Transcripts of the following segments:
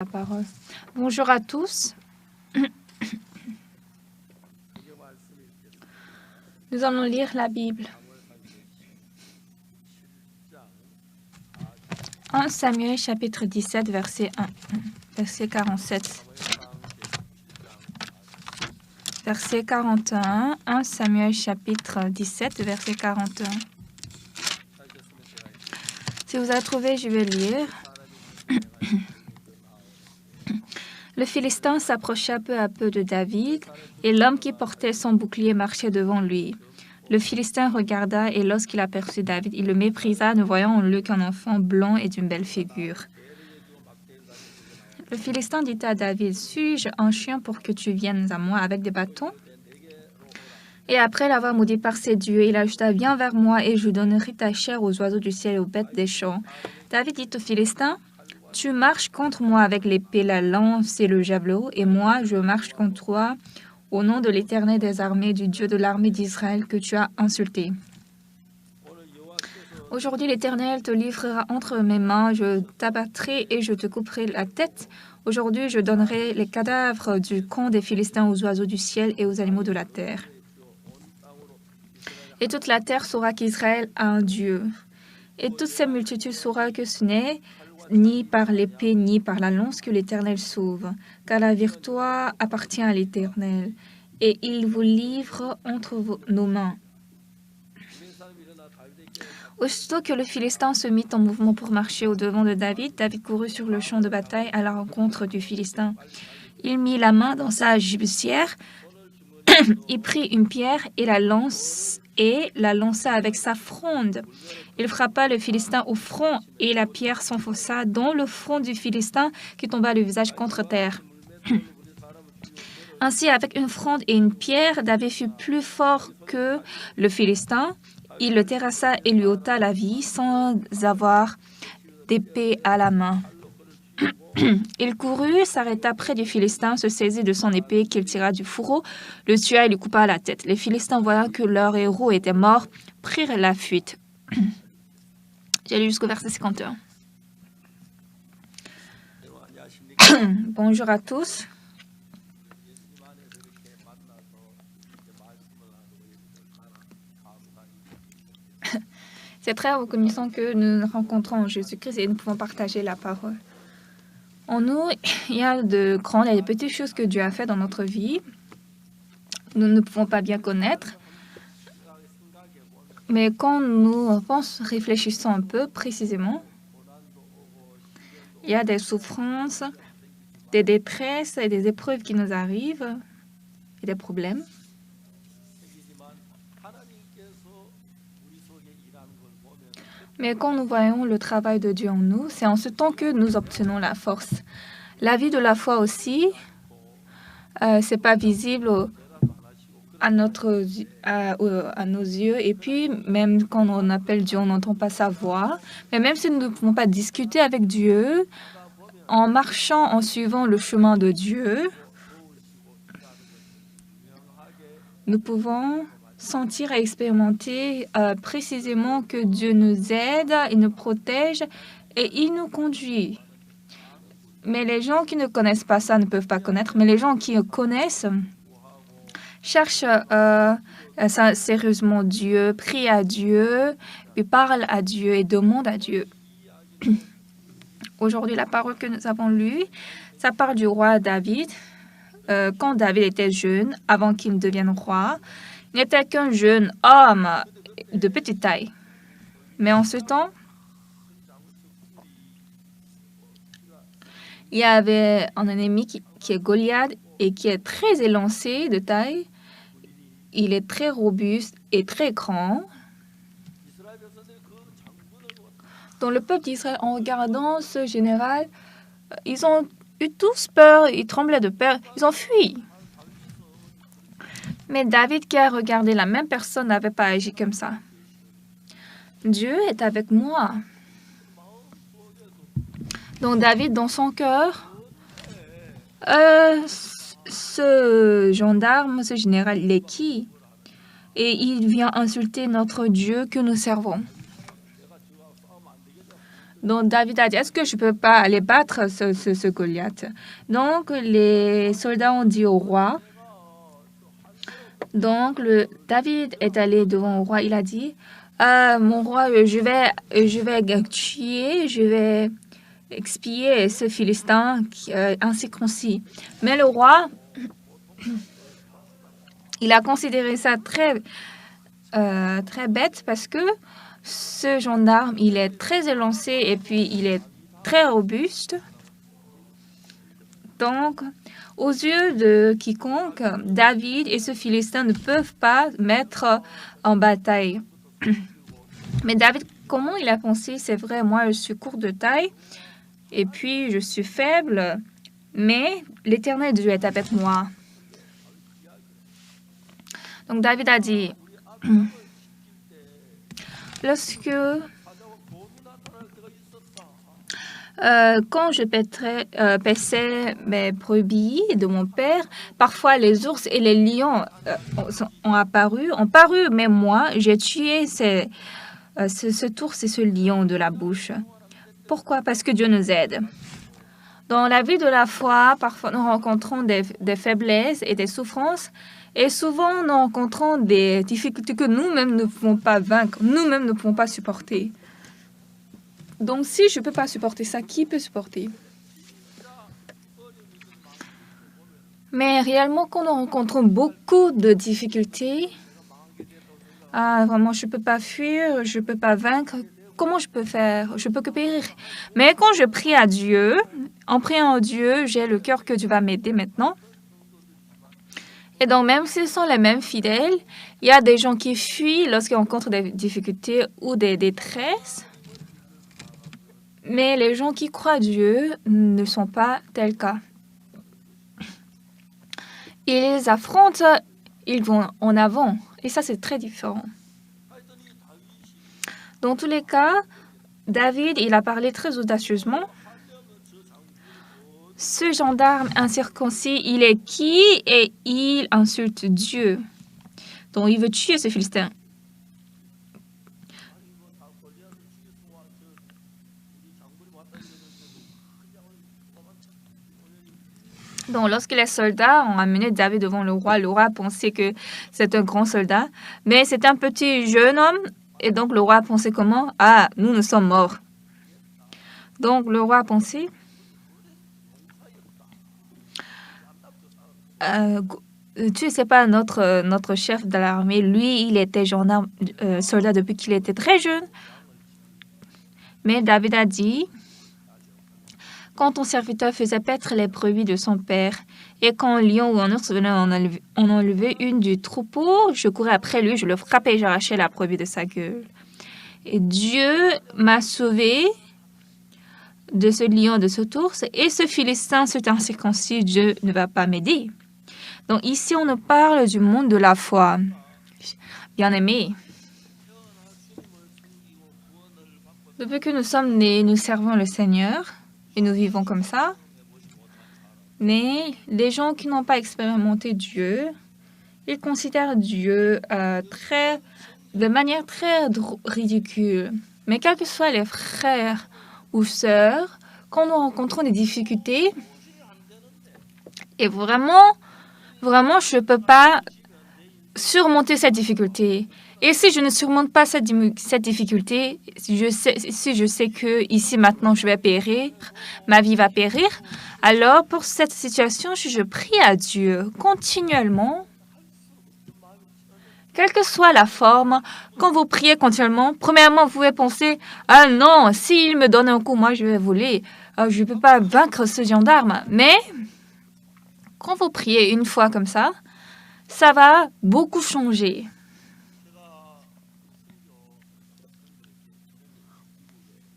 La parole. Bonjour à tous. Nous allons lire la Bible. 1 Samuel chapitre 17 verset 1, verset 47. Verset 41, 1 Samuel chapitre 17 verset 41. Si vous avez trouvé, je vais lire. Le Philistin s'approcha peu à peu de David, et l'homme qui portait son bouclier marchait devant lui. Le Philistin regarda, et lorsqu'il aperçut David, il le méprisa, ne voyant en lui qu'un enfant blond et d'une belle figure. Le Philistin dit à David, « Suis-je un chien pour que tu viennes à moi avec des bâtons ?» Et après l'avoir maudit par ses dieux, il ajouta, « Viens vers moi, et je donnerai ta chair aux oiseaux du ciel et aux bêtes des champs. » David dit au Philistin, « Tu marches contre moi avec l'épée, la lance et le javelot, et moi je marche contre toi au nom de l'Éternel des armées, du Dieu de l'armée d'Israël que tu as insulté. Aujourd'hui l'Éternel te livrera entre mes mains, je t'abattrai et je te couperai la tête. Aujourd'hui je donnerai les cadavres du camp des Philistins aux oiseaux du ciel et aux animaux de la terre. Et toute la terre saura qu'Israël a un Dieu. Et toute ces multitudes saura que ce n'est ni par l'épée ni par la lance que l'Éternel sauve, car la victoire appartient à l'Éternel, et il vous livre entre nos mains. » Aussitôt que le Philistin se mit en mouvement pour marcher au-devant de David, David courut sur le champ de bataille à la rencontre du Philistin. Il mit la main dans sa gibecière, il prit une pierre et la lança avec sa fronde. Il frappa le Philistin au front et la pierre s'enfonça dans le front du Philistin qui tomba le visage contre terre. Ainsi, avec une fronde et une pierre, David fut plus fort que le Philistin. Il le terrassa et lui ôta la vie sans avoir d'épée à la main. Il courut, s'arrêta près du Philistin, se saisit de son épée qu'il tira du fourreau, le tua et lui coupa la tête. Les Philistins, voyant que leur héros était mort, prirent la fuite. J'ai lu jusqu'au verset 51. Bonjour à tous. C'est très reconnaissant que nous nous rencontrons Jésus-Christ et nous pouvons partager la parole. En nous, il y a de grandes et de petites choses que Dieu a fait dans notre vie. Nous ne pouvons pas bien connaître. Mais quand nous réfléchissons un peu précisément, il y a des souffrances, des détresses et des épreuves qui nous arrivent et des problèmes. Mais quand nous voyons le travail de Dieu en nous, c'est en ce temps que nous obtenons la force. La vie de la foi aussi, c'est pas visible à nos yeux. Et puis, même quand on appelle Dieu, on n'entend pas sa voix. Mais même si nous ne pouvons pas discuter avec Dieu, en marchant, en suivant le chemin de Dieu, nous pouvons sentir et expérimenter précisément que Dieu nous aide, il nous protège et il nous conduit. Mais les gens qui ne connaissent pas ça ne peuvent pas connaître, mais les gens qui connaissent cherchent sérieusement Dieu, prient à Dieu, et parlent à Dieu et demandent à Dieu. Aujourd'hui, la parole que nous avons lue, ça parle du roi David. Quand David était jeune, avant qu'il ne devienne roi, il n'était qu'un jeune homme de petite taille. Mais en ce temps, il y avait un ennemi qui est Goliath et qui est très élancé de taille. Il est très robuste et très grand. Dans le peuple d'Israël, en regardant ce général, ils ont eu tous peur, ils tremblaient de peur, ils ont fui. Mais David, qui a regardé la même personne, n'avait pas agi comme ça. Dieu est avec moi. Donc David, dans son cœur, ce gendarme, ce général, il est qui? Et il vient insulter notre Dieu que nous servons. Donc David a dit, est-ce que je peux pas aller battre ce Goliath? Donc les soldats ont dit au roi. Donc David est allé devant le roi. Il a dit, mon roi, je vais tuer, je vais expier ce Philistin incirconcis. Mais le roi, il a considéré ça très bête parce que ce gendarme, il est très élancé et puis il est très robuste. Donc, aux yeux de quiconque, David et ce Philistin ne peuvent pas mettre en bataille. Mais David, comment il a pensé? C'est vrai, moi, je suis court de taille et puis je suis faible, mais l'Éternel Dieu est avec moi. Donc, David a dit, lorsque quand je paissais mes brebis de mon père, parfois les ours et les lions ont paru, mais moi, j'ai tué cet ours et ce lion de la bouche. Pourquoi? Parce que Dieu nous aide. Dans la vie de la foi, parfois nous rencontrons des faiblesses et des souffrances, et souvent nous rencontrons des difficultés que nous-mêmes ne pouvons pas vaincre, nous-mêmes ne pouvons pas supporter. Donc, si je ne peux pas supporter ça, qui peut supporter? Mais réellement, quand nous rencontrons beaucoup de difficultés, vraiment, je ne peux pas fuir, je ne peux pas vaincre, comment je peux faire? Je peux que périr. Mais quand je prie à Dieu, en priant à Dieu, j'ai le cœur que Dieu va m'aider maintenant. Et donc, même s'ils sont les mêmes fidèles, il y a des gens qui fuient lorsqu'ils rencontrent des difficultés ou des détresses. Mais les gens qui croient à Dieu ne sont pas tels cas. Ils affrontent, ils vont en avant. Et ça, c'est très différent. Dans tous les cas, David, il a parlé très audacieusement. Ce gendarme incirconcis, il est qui? Et il insulte Dieu. Donc, il veut tuer ce Philistin. Donc, lorsque les soldats ont amené David devant le roi a pensé que c'est un grand soldat, mais c'est un petit jeune homme. Et donc, le roi a pensé comment? Ah, nous sommes morts. Donc, le roi a pensé, tu ne sais pas, notre chef de l'armée, lui, il était gendarme, soldat depuis qu'il était très jeune. Mais David a dit, quand ton serviteur faisait paître les brebis de son père, et quand un lion ou un ours venait en enlever une du troupeau, je courais après lui, je le frappais et j'arrachais la brebis de sa gueule. Et Dieu m'a sauvé de ce lion, de cet ours, et ce Philistin, cet incirconcis, Dieu ne va pas m'aider. Donc ici, on nous parle du monde de la foi. Bien-aimés, depuis que nous sommes nés, nous servons le Seigneur et nous vivons comme ça. Mais les gens qui n'ont pas expérimenté Dieu, ils considèrent Dieu de manière très ridicule. Mais quels que soient les frères ou sœurs, quand nous rencontrons des difficultés, et vraiment, je ne peux pas surmonter cette difficulté. Et si je ne surmonte pas cette difficulté, si je sais que ici maintenant je vais périr, ma vie va périr, alors pour cette situation, je prie à Dieu continuellement. Quelle que soit la forme, quand vous priez continuellement, premièrement, vous pouvez penser « Ah non, s'il me donne un coup, moi je vais voler. Je ne peux pas vaincre ce gendarme. » Mais quand vous priez une fois comme ça va beaucoup changer.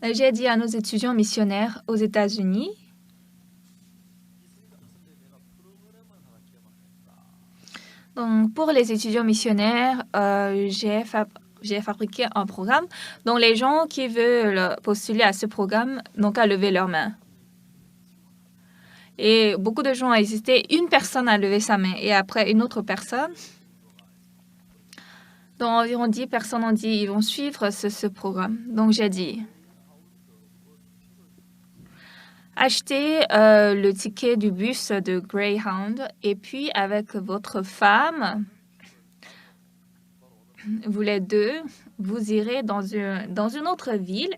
J'ai dit à nos étudiants missionnaires aux États-Unis, donc pour les étudiants missionnaires, j'ai fabriqué un programme dont les gens qui veulent postuler à ce programme n'ont qu'à lever leurs mains. Et beaucoup de gens ont hésité. Une personne a levé sa main et après une autre personne. Donc environ 10 personnes ont dit ils vont suivre ce programme. Donc j'ai dit, achetez le ticket du bus de Greyhound et puis avec votre femme, vous les deux, vous irez dans une autre ville,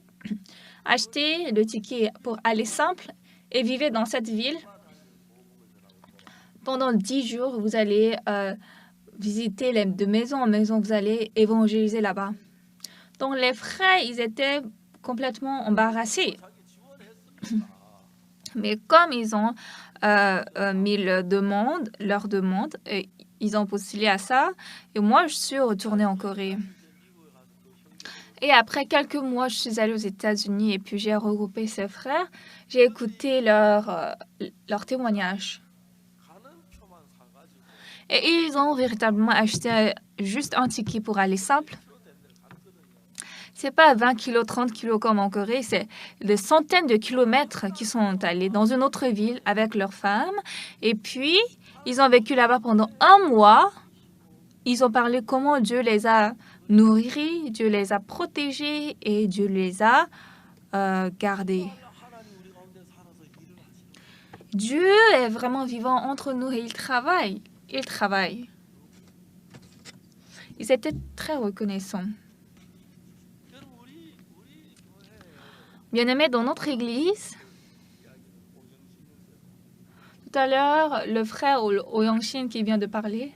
achetez le ticket pour aller simple et vivez dans cette ville. Pendant 10 jours, vous allez visiter de maison en maison, vous allez évangéliser là-bas. Donc les frères, ils étaient complètement embarrassés. Mais comme ils ont mis leur demande, ils ont postulé à ça. Et moi, je suis retournée en Corée. Et après quelques mois, je suis allée aux États-Unis et puis j'ai regroupé ces frères. J'ai écouté leur témoignage. Et ils ont véritablement acheté juste un ticket pour aller simple. C'est pas 20 kilos, 30 kilos comme en Corée, c'est des centaines de kilomètres qui sont allés dans une autre ville avec leurs femmes. Et puis, ils ont vécu là-bas pendant 1 mois. Ils ont parlé comment Dieu les a nourris, Dieu les a protégés et Dieu les a gardés. Dieu est vraiment vivant entre nous et il travaille. Il travaille. Ils étaient très reconnaissants. Bien-aimés, dans notre église, tout à l'heure, le frère Oh Young-shin qui vient de parler,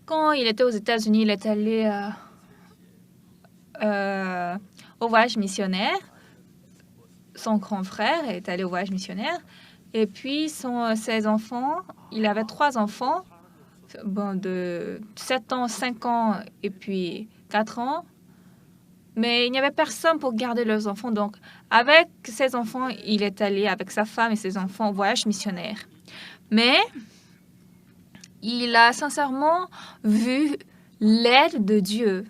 quand il était aux États-Unis, il est allé au voyage missionnaire. Son grand frère est allé au voyage missionnaire. Et puis, ses enfants, il avait 3 enfants, de 7 ans, 5 ans et puis 4 ans. Mais il n'y avait personne pour garder leurs enfants. Donc, avec ses enfants, il est allé avec sa femme et ses enfants au voyage missionnaire. Mais il a sincèrement vu l'aide de Dieu.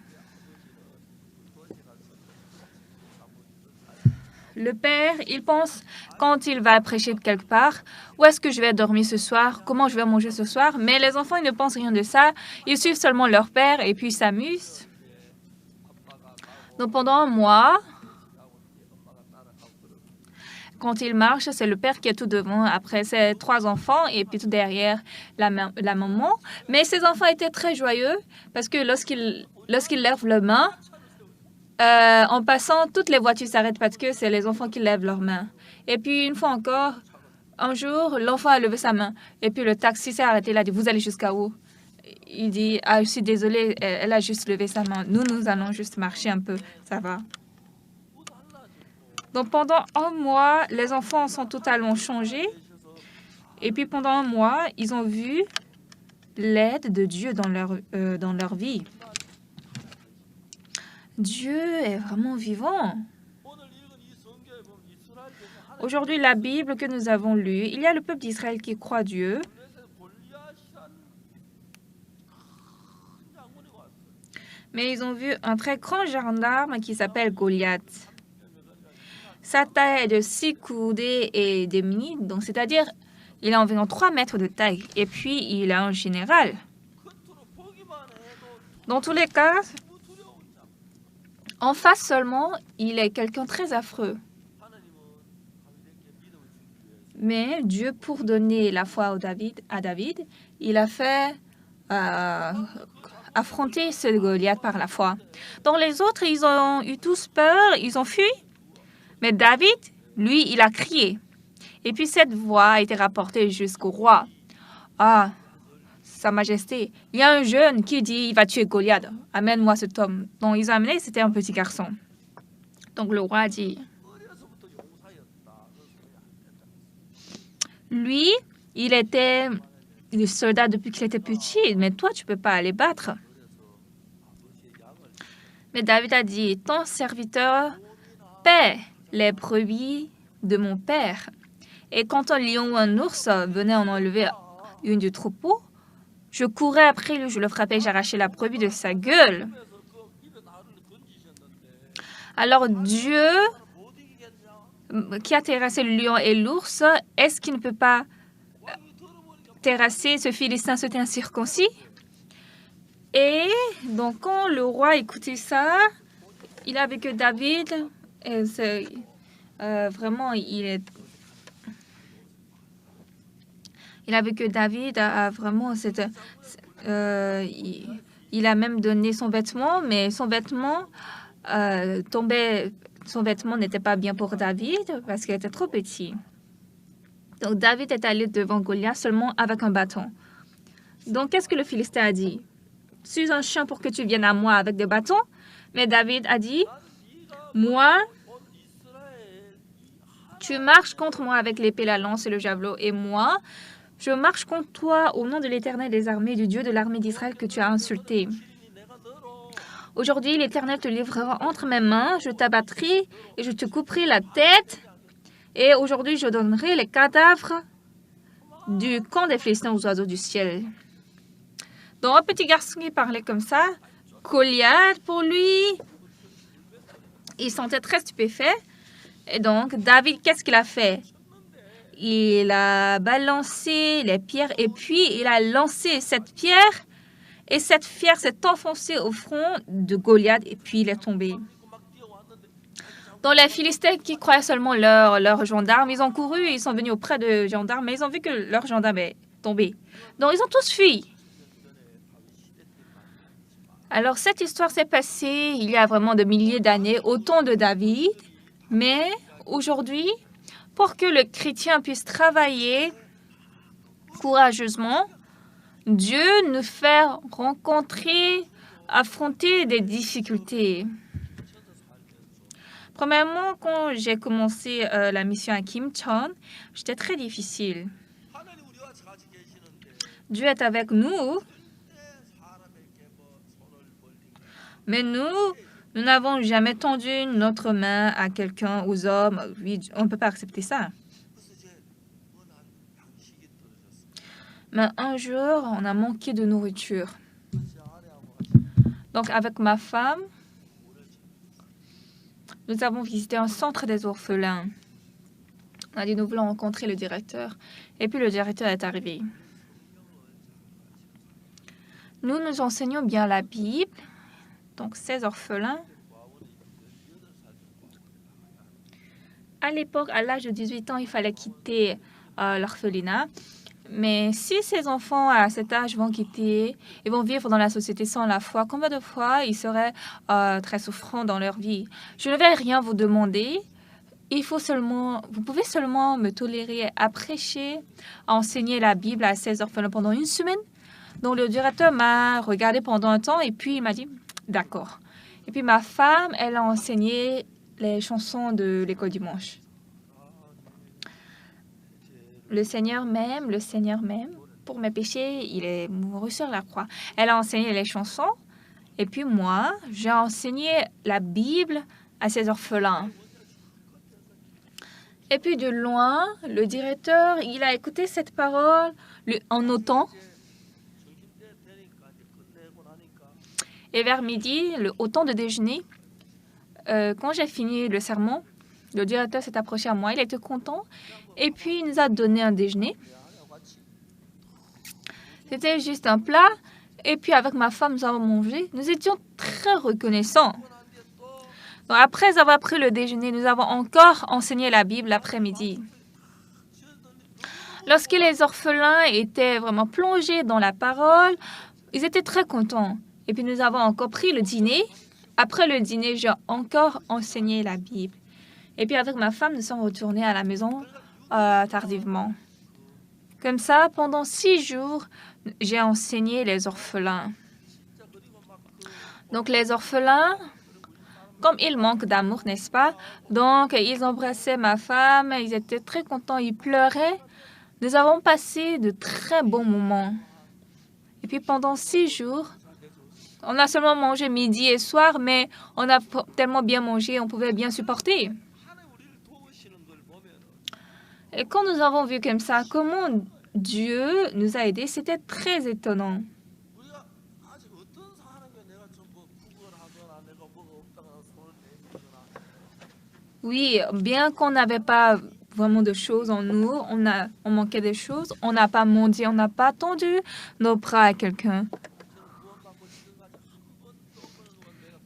Le père, il pense, quand il va prêcher de quelque part, où est-ce que je vais dormir ce soir, comment je vais manger ce soir. Mais les enfants, ils ne pensent rien de ça. Ils suivent seulement leur père et puis ils s'amusent. Donc pendant 1 mois, quand il marche, c'est le père qui est tout devant, après ses 3 enfants et puis tout derrière la maman. Mais ces enfants étaient très joyeux parce que lorsqu'ils lèvent leurs mains, en passant, toutes les voitures s'arrêtent parce que c'est les enfants qui lèvent leurs mains. Et puis une fois encore, un jour, l'enfant a levé sa main et puis le taxi s'est arrêté. Il a dit, vous allez jusqu'à où? Il dit, ah, je suis désolée, elle a juste levé sa main. Nous allons juste marcher un peu, ça va. Donc pendant 1 mois, les enfants sont totalement changés. Et puis pendant 1 mois, ils ont vu l'aide de Dieu dans leur vie. Dieu est vraiment vivant. Aujourd'hui, la Bible que nous avons lue, il y a le peuple d'Israël qui croit Dieu. Mais ils ont vu un très grand gendarme qui s'appelle Goliath. Sa taille est de 6 coudées et demi, donc c'est-à-dire il a environ 3 mètres de taille. Et puis, il a un général. Dans tous les cas, en face seulement, il est quelqu'un de très affreux. Mais Dieu, pour donner la foi à David, il a fait affronter ce Goliath par la foi. Donc les autres, ils ont eu tous peur, ils ont fui. Mais David, lui, il a crié. Et puis cette voix a été rapportée jusqu'au roi. Ah, Sa Majesté, il y a un jeune qui dit il va tuer Goliath. Amène-moi cet homme. Donc ils ont amené, c'était un petit garçon. Donc le roi a dit, lui, il était le soldat depuis qu'il était petit, mais toi, tu ne peux pas aller battre. Mais David a dit, ton serviteur paie les brebis de mon père. Et quand un lion ou un ours venait en enlever une du troupeau, je courais après lui, je le frappais, j'arrachais la brebis de sa gueule. Alors Dieu, qui a terrassé le lion et l'ours, est-ce qu'il ne peut pas terrasser ce Philistin, cet incirconcis? Et donc, quand le roi écoutait ça, il a vu que David, vraiment, il est Il a vu que David a vraiment il a même donné son vêtement, mais son vêtement tombait. Son vêtement n'était pas bien pour David parce qu'il était trop petit. Donc David est allé devant Goliath seulement avec un bâton. Donc qu'est-ce que le Philistin a dit? Suis un chien pour que tu viennes à moi avec des bâtons. Mais David a dit, moi, tu marches contre moi avec l'épée, la lance et le javelot, et moi, je marche contre toi au nom de l'Éternel des armées, du Dieu de l'armée d'Israël que tu as insulté. Aujourd'hui, l'Éternel te livrera entre mes mains, je t'abattrai et je te couperai la tête. Et aujourd'hui, je donnerai les cadavres du camp des Philistins aux oiseaux du ciel. Donc, un petit garçon qui parlait comme ça, Goliath, pour lui, il se sentait très stupéfait. Et donc, David, qu'est-ce qu'il a fait? Il a balancé les pierres et puis il a lancé cette pierre. Et cette pierre s'est enfoncée au front de Goliath et puis il est tombé. Donc, les Philistins qui croyaient seulement leurs gendarmes, ils ont couru, ils sont venus auprès de gendarmes, mais ils ont vu que leur gendarme est tombé. Donc, ils ont tous fui. Alors, cette histoire s'est passée il y a vraiment de milliers d'années, au temps de David. Mais aujourd'hui, pour que le chrétien puisse travailler courageusement, Dieu nous fait rencontrer, affronter des difficultés. Premièrement, quand j'ai commencé la mission à Kimcheon, j'étais très difficile. Dieu est avec nous, mais nous n'avons jamais tendu notre main à quelqu'un, aux hommes. Oui, on ne peut pas accepter ça. Mais un jour, on a manqué de nourriture. Donc, avec ma femme, nous avons visité un centre des orphelins. On a dit, nous voulons rencontrer le directeur. Et puis, le directeur est arrivé. Nous nous enseignons bien la Bible. Donc, ces orphelins, à l'époque, à l'âge de 18 ans, il fallait quitter l'orphelinat. Mais si ces enfants à cet âge vont quitter, ils vont vivre dans la société sans la foi, combien de fois ils seraient très souffrants dans leur vie? Je ne vais rien vous demander. Vous pouvez seulement me tolérer à prêcher, à enseigner la Bible à ces orphelins pendant une semaine. Donc le directeur m'a regardé pendant un temps et puis il m'a dit d'accord. Et puis ma femme, elle a enseigné les chansons de l'école dimanche. Le Seigneur m'aime, pour mes péchés, il est mouru sur la croix. Elle a enseigné les chansons, et puis moi, j'ai enseigné la Bible à ces orphelins. Et puis de loin, le directeur, il a écouté cette parole en notant. Et vers midi, au temps de déjeuner, quand j'ai fini le sermon, le directeur s'est approché à moi, il était content, et puis il nous a donné un déjeuner. C'était juste un plat, et puis avec ma femme, nous avons mangé. Nous étions très reconnaissants. Donc, après avoir pris le déjeuner, nous avons encore enseigné la Bible l'après-midi. Lorsque les orphelins étaient vraiment plongés dans la parole, ils étaient très contents. Et puis nous avons encore pris le dîner. Après le dîner, j'ai encore enseigné la Bible. Et puis avec ma femme, nous sommes retournés à la maison tardivement. Comme ça, pendant 6 jours, j'ai enseigné les orphelins. Donc les orphelins, comme ils manquent d'amour, n'est-ce pas? Donc ils embrassaient ma femme, ils étaient très contents, ils pleuraient. Nous avons passé de très bons moments. Et puis pendant 6 jours, on a seulement mangé midi et soir, mais on a tellement bien mangé, on pouvait bien supporter. Et quand nous avons vu comme ça, comment Dieu nous a aidés, c'était très étonnant. Oui, bien qu'on n'avait pas vraiment de choses en nous, on manquait des choses, on n'a pas mendié, on n'a pas tendu nos bras à quelqu'un.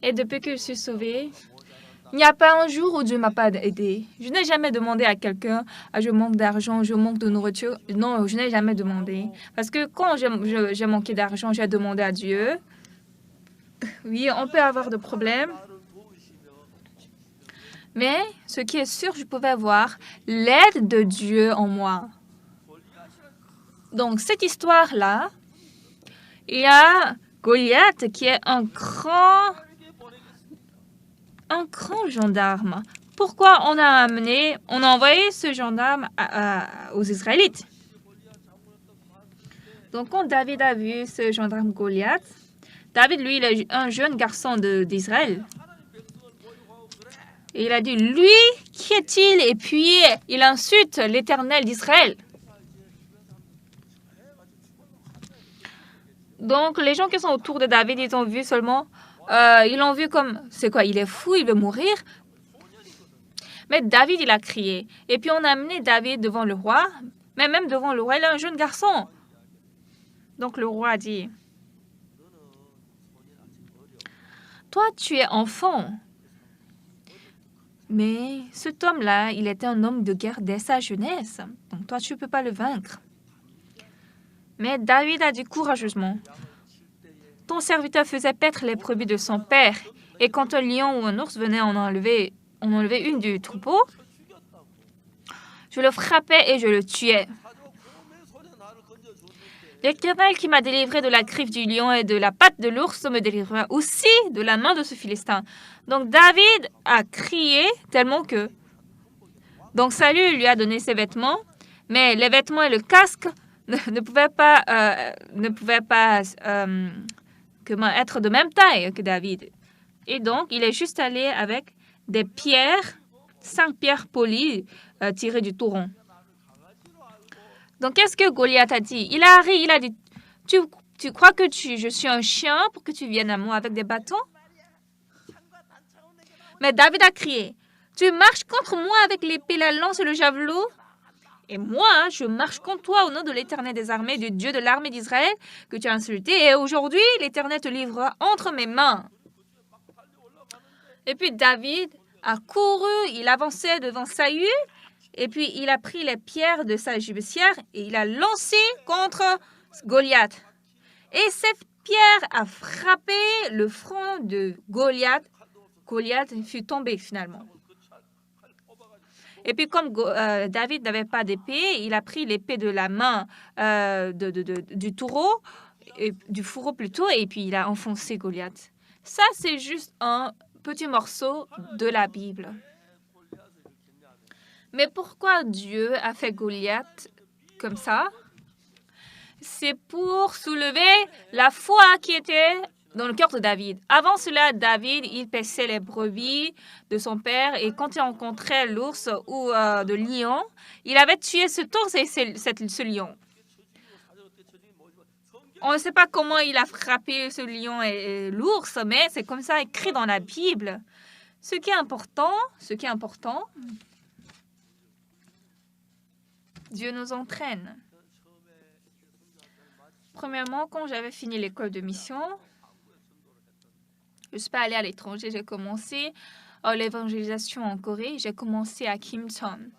Et depuis que je suis sauvée, Il n'y a pas un jour où Dieu ne m'a pas aidé. Je n'ai jamais demandé à quelqu'un, ah, je manque d'argent, je manque de nourriture. Non, je n'ai jamais demandé. Parce que quand j'ai manqué d'argent, j'ai demandé à Dieu. Oui, on peut avoir des problèmes. Mais ce qui est sûr, je pouvais voir l'aide de Dieu en moi. Donc, cette histoire-là, il y a Goliath qui est un grand gendarme. Pourquoi on a envoyé ce gendarme aux Israélites? Donc, quand David a vu ce gendarme Goliath, David, lui, il est un jeune garçon d'Israël. Et il a dit, lui, qui est-il? Et puis, il insulte l'Éternel d'Israël. Donc, les gens qui sont autour de David, ils ont vu seulement, ils l'ont vu comme, c'est quoi, il est fou, il veut mourir. Mais David, il a crié. Et puis, on a amené David devant le roi. Mais même devant le roi, il est un jeune garçon. Donc, le roi a dit, toi, tu es enfant. Mais cet homme-là, il était un homme de guerre dès sa jeunesse. Donc, toi, tu ne peux pas le vaincre. Mais David a dit courageusement, ton serviteur faisait paître les brebis de son père, et quand un lion ou un ours venait en enlever une du troupeau, je le frappais et je le tuais. L'Éternel qui m'a délivré de la griffe du lion et de la patte de l'ours me délivrera aussi de la main de ce Philistin. Donc David a crié tellement que... Donc Saül lui a donné ses vêtements, mais les vêtements et le casque ne pouvaient pas être de même taille que David. Et donc, il est juste allé avec des pierres, 5 pierres polies tirées du taureau. Donc, qu'est-ce que Goliath a dit? Il a ri, il a dit, tu crois que je suis un chien pour que tu viennes à moi avec des bâtons? Mais David a crié, tu marches contre moi avec l'épée, la lance et le javelot? Et moi, je marche contre toi au nom de l'Éternel des armées, du Dieu de l'armée d'Israël que tu as insulté. Et aujourd'hui, l'Éternel te livrera entre mes mains. Et puis David a couru, il avançait devant Saül. Et puis il a pris les pierres de sa gibecière et il a lancé contre Goliath. Et cette pierre a frappé le front de Goliath. Goliath fut tombé finalement. Et puis, comme David n'avait pas d'épée, il a pris l'épée de la main du taureau, du fourreau plutôt, et puis il a enfoncé Goliath. Ça, c'est juste un petit morceau de la Bible. Mais pourquoi Dieu a fait Goliath comme ça? C'est pour soulever la foi qui était dans le cœur de David. Avant cela, David, il paissait les brebis de son père et quand il rencontrait l'ours ou le lion, il avait tué cet ours et ce lion. On ne sait pas comment il a frappé ce lion et l'ours, mais c'est comme ça écrit dans la Bible. Ce qui est important, Dieu nous entraîne. Premièrement, quand j'avais fini l'école de mission, je ne suis pas allée à l'étranger, j'ai commencé l'évangélisation en Corée, j'ai commencé à Kimcheon.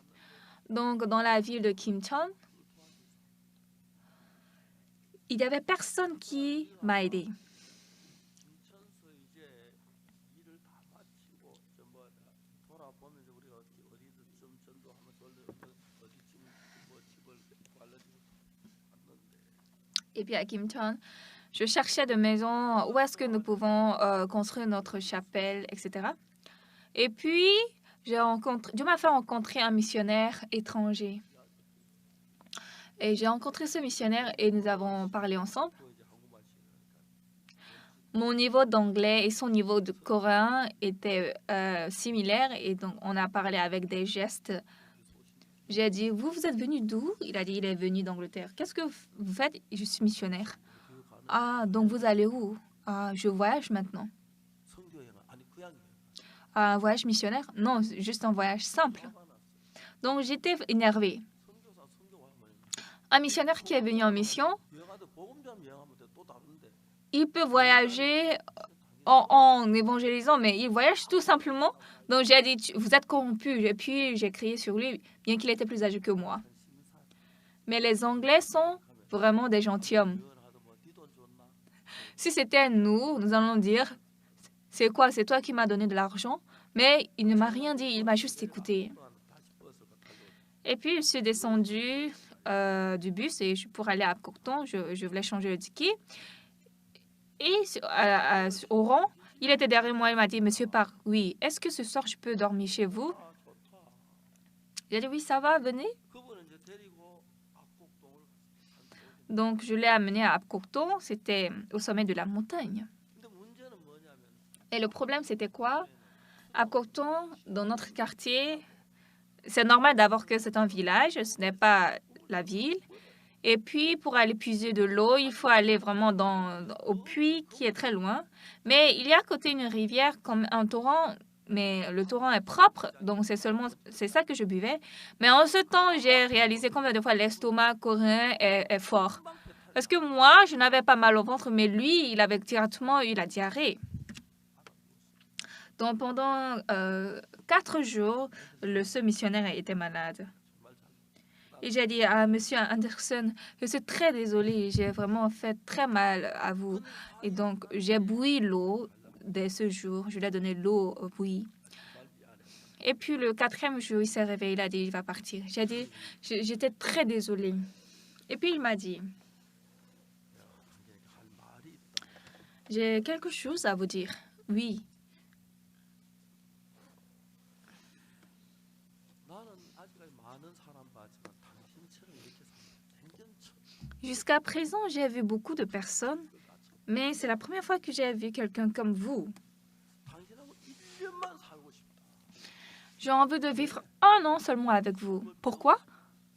Donc, dans la ville de Kimcheon, il n'y avait personne qui m'a aidé. Et puis à Kimcheon, je cherchais de maisons où est-ce que nous pouvons construire notre chapelle, etc. Et puis, Dieu m'a fait rencontrer un missionnaire étranger. Et j'ai rencontré ce missionnaire et nous avons parlé ensemble. Mon niveau d'anglais et son niveau de coréen étaient similaires et donc on a parlé avec des gestes. J'ai dit, vous êtes venu d'où? Il a dit, il est venu d'Angleterre. Qu'est-ce que vous faites? Je suis missionnaire. Ah, donc vous allez où? Ah, je voyage maintenant. Un voyage missionnaire? Non, juste un voyage simple. Donc j'étais énervée. Un missionnaire qui est venu en mission, il peut voyager en évangélisant, mais il voyage tout simplement. Donc j'ai dit, vous êtes corrompu. Et puis j'ai crié sur lui, bien qu'il était plus âgé que moi. Mais les Anglais sont vraiment des gentilshommes. Si c'était nous allons dire, c'est quoi? C'est toi qui m'as donné de l'argent? Mais il ne m'a rien dit, il m'a juste écouté. Et puis je suis descendue du bus et pour aller à Cocteau, je voulais changer le ticket. Et au rang, il était derrière moi, il m'a dit, Monsieur Park, oui, est-ce que ce soir je peux dormir chez vous? J'ai dit, oui, ça va, venez. Donc, je l'ai amené à Apcocton, c'était au sommet de la montagne. Et le problème, c'était quoi? Apcocton, dans notre quartier, c'est normal d'abord que c'est un village, ce n'est pas la ville. Et puis, pour aller puiser de l'eau, il faut aller vraiment au puits qui est très loin. Mais il y a à côté une rivière comme un torrent, mais le torrent est propre, donc c'est ça que je buvais. Mais en ce temps, j'ai réalisé combien de fois l'estomac coréen est fort. Parce que moi, je n'avais pas mal au ventre, mais lui, il avait directement eu la diarrhée. Donc, pendant 4 jours, ce missionnaire était malade. Et j'ai dit à M. Anderson, je suis très désolée, j'ai vraiment fait très mal à vous. Et donc, j'ai bouilli l'eau dès ce jour. Je lui ai donné l'eau bouillie. Et puis, le 4e jour, il s'est réveillé, il a dit, il va partir. J'ai dit, j'étais très désolée. Et puis, il m'a dit, j'ai quelque chose à vous dire. Oui. Jusqu'à présent, j'ai vu beaucoup de personnes, mais c'est la première fois que j'ai vu quelqu'un comme vous. J'ai envie de vivre 1 an seulement avec vous. Pourquoi?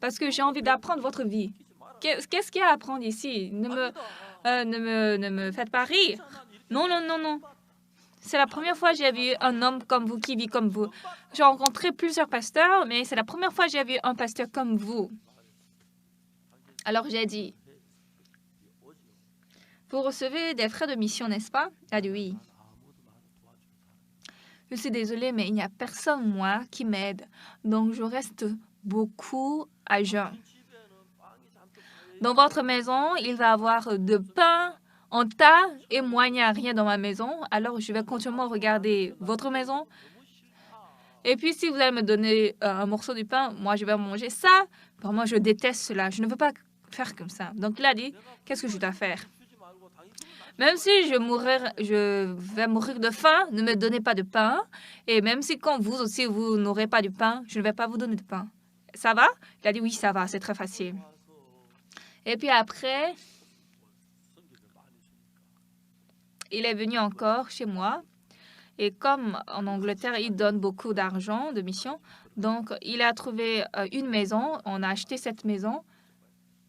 Parce que j'ai envie d'apprendre votre vie. Qu'est-ce qu'il y a à apprendre ici? Ne me faites pas rire. Non, non, non, non. C'est la première fois que j'ai vu un homme comme vous qui vit comme vous. J'ai rencontré plusieurs pasteurs, mais c'est la première fois que j'ai vu un pasteur comme vous. Alors j'ai dit, vous recevez des frais de mission, n'est-ce pas? Il a dit oui. Je suis désolée, mais il n'y a personne, moi, qui m'aide. Donc, je reste beaucoup à jeun. Dans votre maison, il va y avoir de pain en tas et moi, il n'y a rien dans ma maison. Alors, je vais continuellement regarder votre maison. Et puis, si vous allez me donner un morceau de pain, moi, je vais manger ça. Vraiment, je déteste cela. Je ne veux pas faire comme ça. Donc, il a dit, qu'est-ce que je dois faire? Même si je vais mourir de faim, ne me donnez pas de pain. Et même si quand vous aussi, vous n'aurez pas de pain, je ne vais pas vous donner de pain. Ça va? Il a dit, oui, ça va, c'est très facile. Et puis après, il est venu encore chez moi. Et comme en Angleterre, il donne beaucoup d'argent de mission, donc il a trouvé une maison. On a acheté cette maison.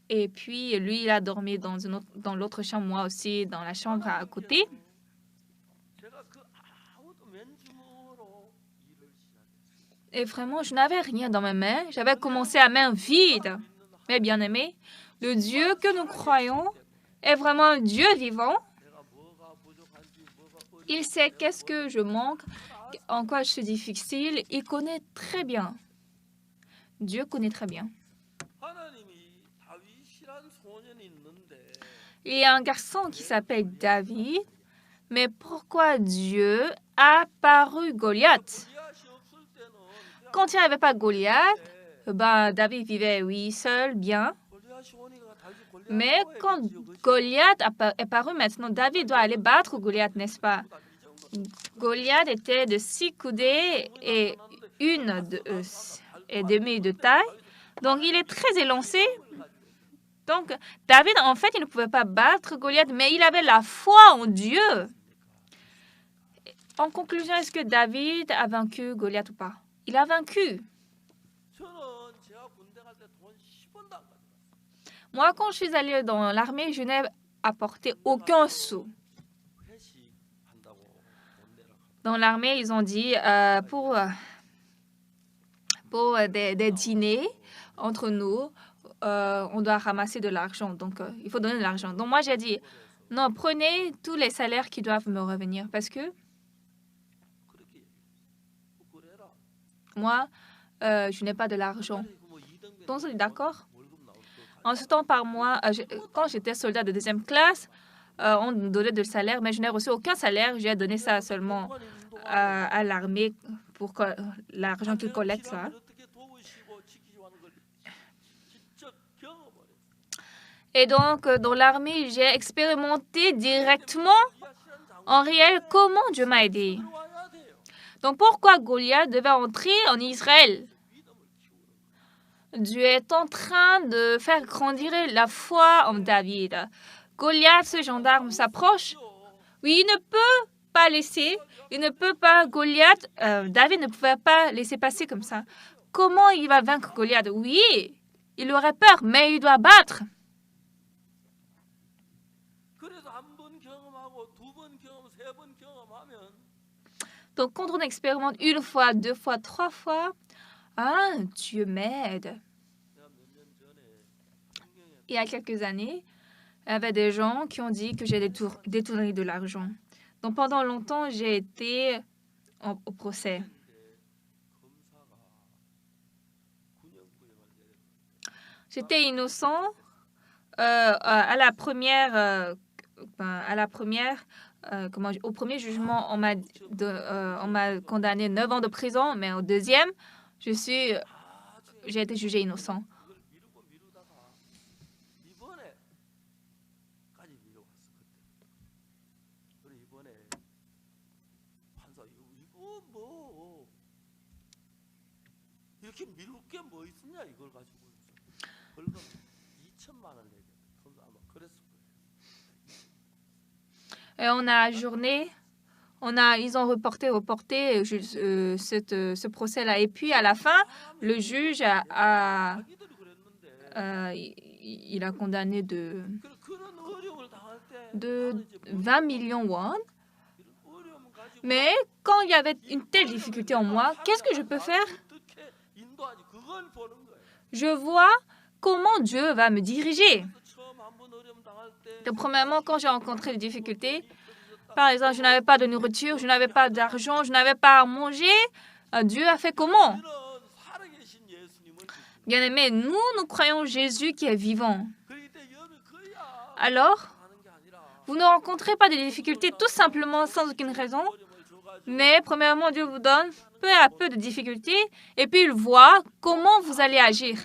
Et puis, lui, il a dormi dans l'autre chambre, moi aussi, dans la chambre à côté. Et vraiment, je n'avais rien dans mes mains. J'avais commencé à main vide. Mais bien aimé, le Dieu que nous croyons est vraiment un Dieu vivant. Il sait qu'est-ce que je manque, en quoi je suis difficile. Il connaît très bien. Dieu connaît très bien. Il y a un garçon qui s'appelle David. Mais pourquoi Dieu a paru Goliath? Quand il n'y avait pas Goliath, David vivait, oui, seul, bien. Mais quand Goliath est paru maintenant, David doit aller battre Goliath, n'est-ce pas? Goliath était de 6 coudées et 1,5 de taille. Donc, il est très élancé. Donc, David, en fait, il ne pouvait pas battre Goliath, mais il avait la foi en Dieu. En conclusion, est-ce que David a vaincu Goliath ou pas? Il a vaincu. Moi, quand je suis allée dans l'armée, je n'ai apporté aucun sou. Dans l'armée, ils ont dit pour des dîners entre nous, on doit ramasser de l'argent. Donc, il faut donner de l'argent. Donc, moi, j'ai dit, Non, prenez tous les salaires qui doivent me revenir parce que moi, je n'ai pas de l'argent. Donc, vous êtes d'accord? En ce temps, par mois, quand j'étais soldat de deuxième classe, on nous donnait de salaire, mais je n'ai reçu aucun salaire. J'ai donné ça seulement à l'armée pour l'argent qu'ils collectent, ça. Et donc, dans l'armée, j'ai expérimenté directement, en réel, comment Dieu m'a aidé. Donc, pourquoi Goliath devait entrer en Israël? Dieu est en train de faire grandir la foi en David. Goliath, ce gendarme, s'approche. Oui, il ne peut pas laisser, il ne peut pas, Goliath, David ne pouvait pas laisser passer comme ça. Comment il va vaincre Goliath? Oui, il aurait peur, mais il doit battre. Donc, quand on expérimente une fois, deux fois, trois fois, ah, Dieu m'aide. Il y a quelques années, il y avait des gens qui ont dit que j'ai détourné de l'argent. Donc, pendant longtemps, j'ai été au procès. J'étais innocent. Au premier jugement, on m'a condamné 9 ans de prison, mais au deuxième, j'ai été jugé innocent. Et on a ajourné, ils ont reporté ce procès-là. Et puis, à la fin, le juge il a condamné de 20 millions won. Mais quand il y avait une telle difficulté en moi, qu'est-ce que je peux faire? Je vois comment Dieu va me diriger. Donc, premièrement, quand j'ai rencontré des difficultés, par exemple, je n'avais pas de nourriture, je n'avais pas d'argent, je n'avais pas à manger, Dieu a fait comment? Bien-aimés, nous croyons Jésus qui est vivant. Alors, vous ne rencontrez pas de difficultés tout simplement sans aucune raison, mais premièrement, Dieu vous donne peu à peu de difficultés et puis il voit comment vous allez agir.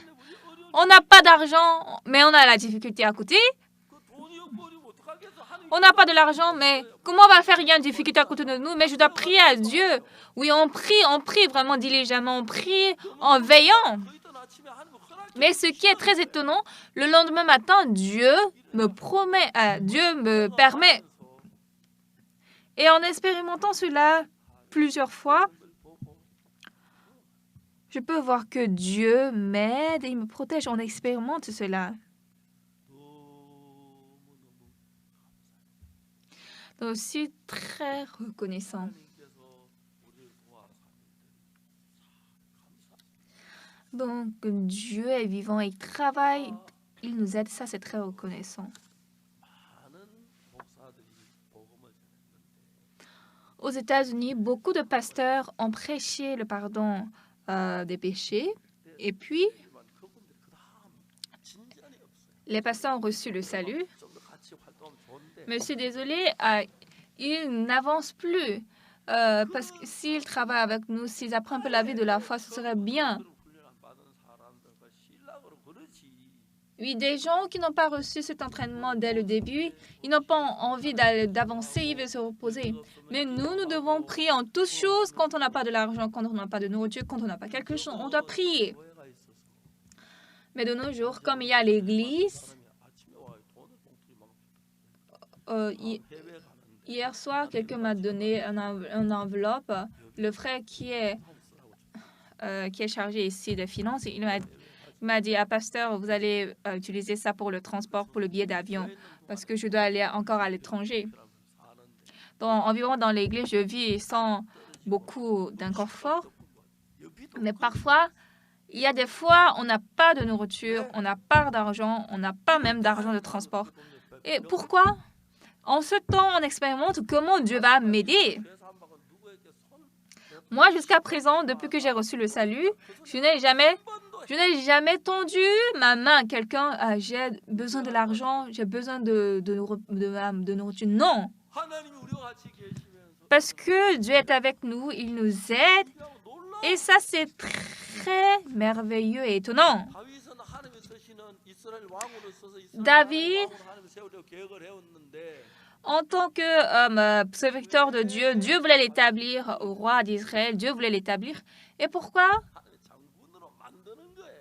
On n'a pas d'argent, mais on a la difficulté à côté. On n'a pas de l'argent, mais comment on va faire? Il y a une difficulté à côté de nous, mais je dois prier à Dieu. Oui, on prie vraiment diligemment, on prie en veillant. Mais ce qui est très étonnant, le lendemain matin, Dieu me permet. Et en expérimentant cela plusieurs fois, je peux voir que Dieu m'aide et il me protège. On expérimente cela. Donc, je suis très reconnaissant. Donc, Dieu est vivant, il travaille, il nous aide. Ça, c'est très reconnaissant. Aux États-Unis, beaucoup de pasteurs ont prêché le pardon des péchés. Et puis, les pasteurs ont reçu le salut. Mais je suis désolée, ils n'avancent plus. Parce que s'ils travaillent avec nous, s'ils apprennent un peu la vie de la foi, ce serait bien. Oui, des gens qui n'ont pas reçu cet entraînement dès le début, ils n'ont pas envie d'avancer, ils veulent se reposer. Mais nous devons prier en toutes choses quand on n'a pas de l'argent, quand on n'a pas de nourriture, quand on n'a pas quelque chose. On doit prier. Mais de nos jours, comme il y a l'église, hier soir, quelqu'un m'a donné une enveloppe. Le frère qui est chargé ici des finances, il m'a dit, pasteur, vous allez utiliser ça pour le transport, pour le billet d'avion, parce que je dois aller encore à l'étranger. Donc, environ dans l'église, je vis sans beaucoup d'inconfort. Mais parfois, il y a des fois, on n'a pas de nourriture, on n'a pas d'argent, on n'a pas même d'argent de transport. Et pourquoi? En ce temps, on expérimente comment Dieu va m'aider. Moi, jusqu'à présent, depuis que j'ai reçu le salut, je n'ai jamais tendu ma main à quelqu'un. J'ai besoin de l'argent, j'ai besoin de nourriture. Non, parce que Dieu est avec nous, il nous aide. Et ça, c'est très merveilleux et étonnant. David, en tant que serviteur de Dieu, Dieu voulait l'établir au roi d'Israël. Dieu voulait l'établir. Et pourquoi?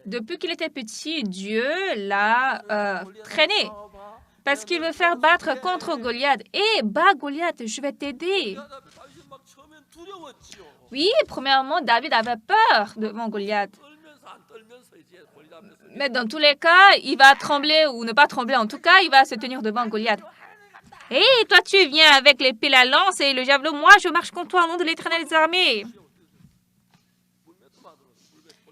Depuis qu'il était petit, Dieu l'a traîné. Parce qu'il veut faire battre contre Goliath. Et bats Goliath, je vais t'aider. Oui, premièrement, David avait peur devant Goliath. Mais dans tous les cas, il va trembler ou ne pas trembler. En tout cas, il va se tenir devant Goliath. Hé, toi, tu viens avec l'épée, la lance et le javelot. Moi, je marche contre toi au nom de l'Éternel des armées.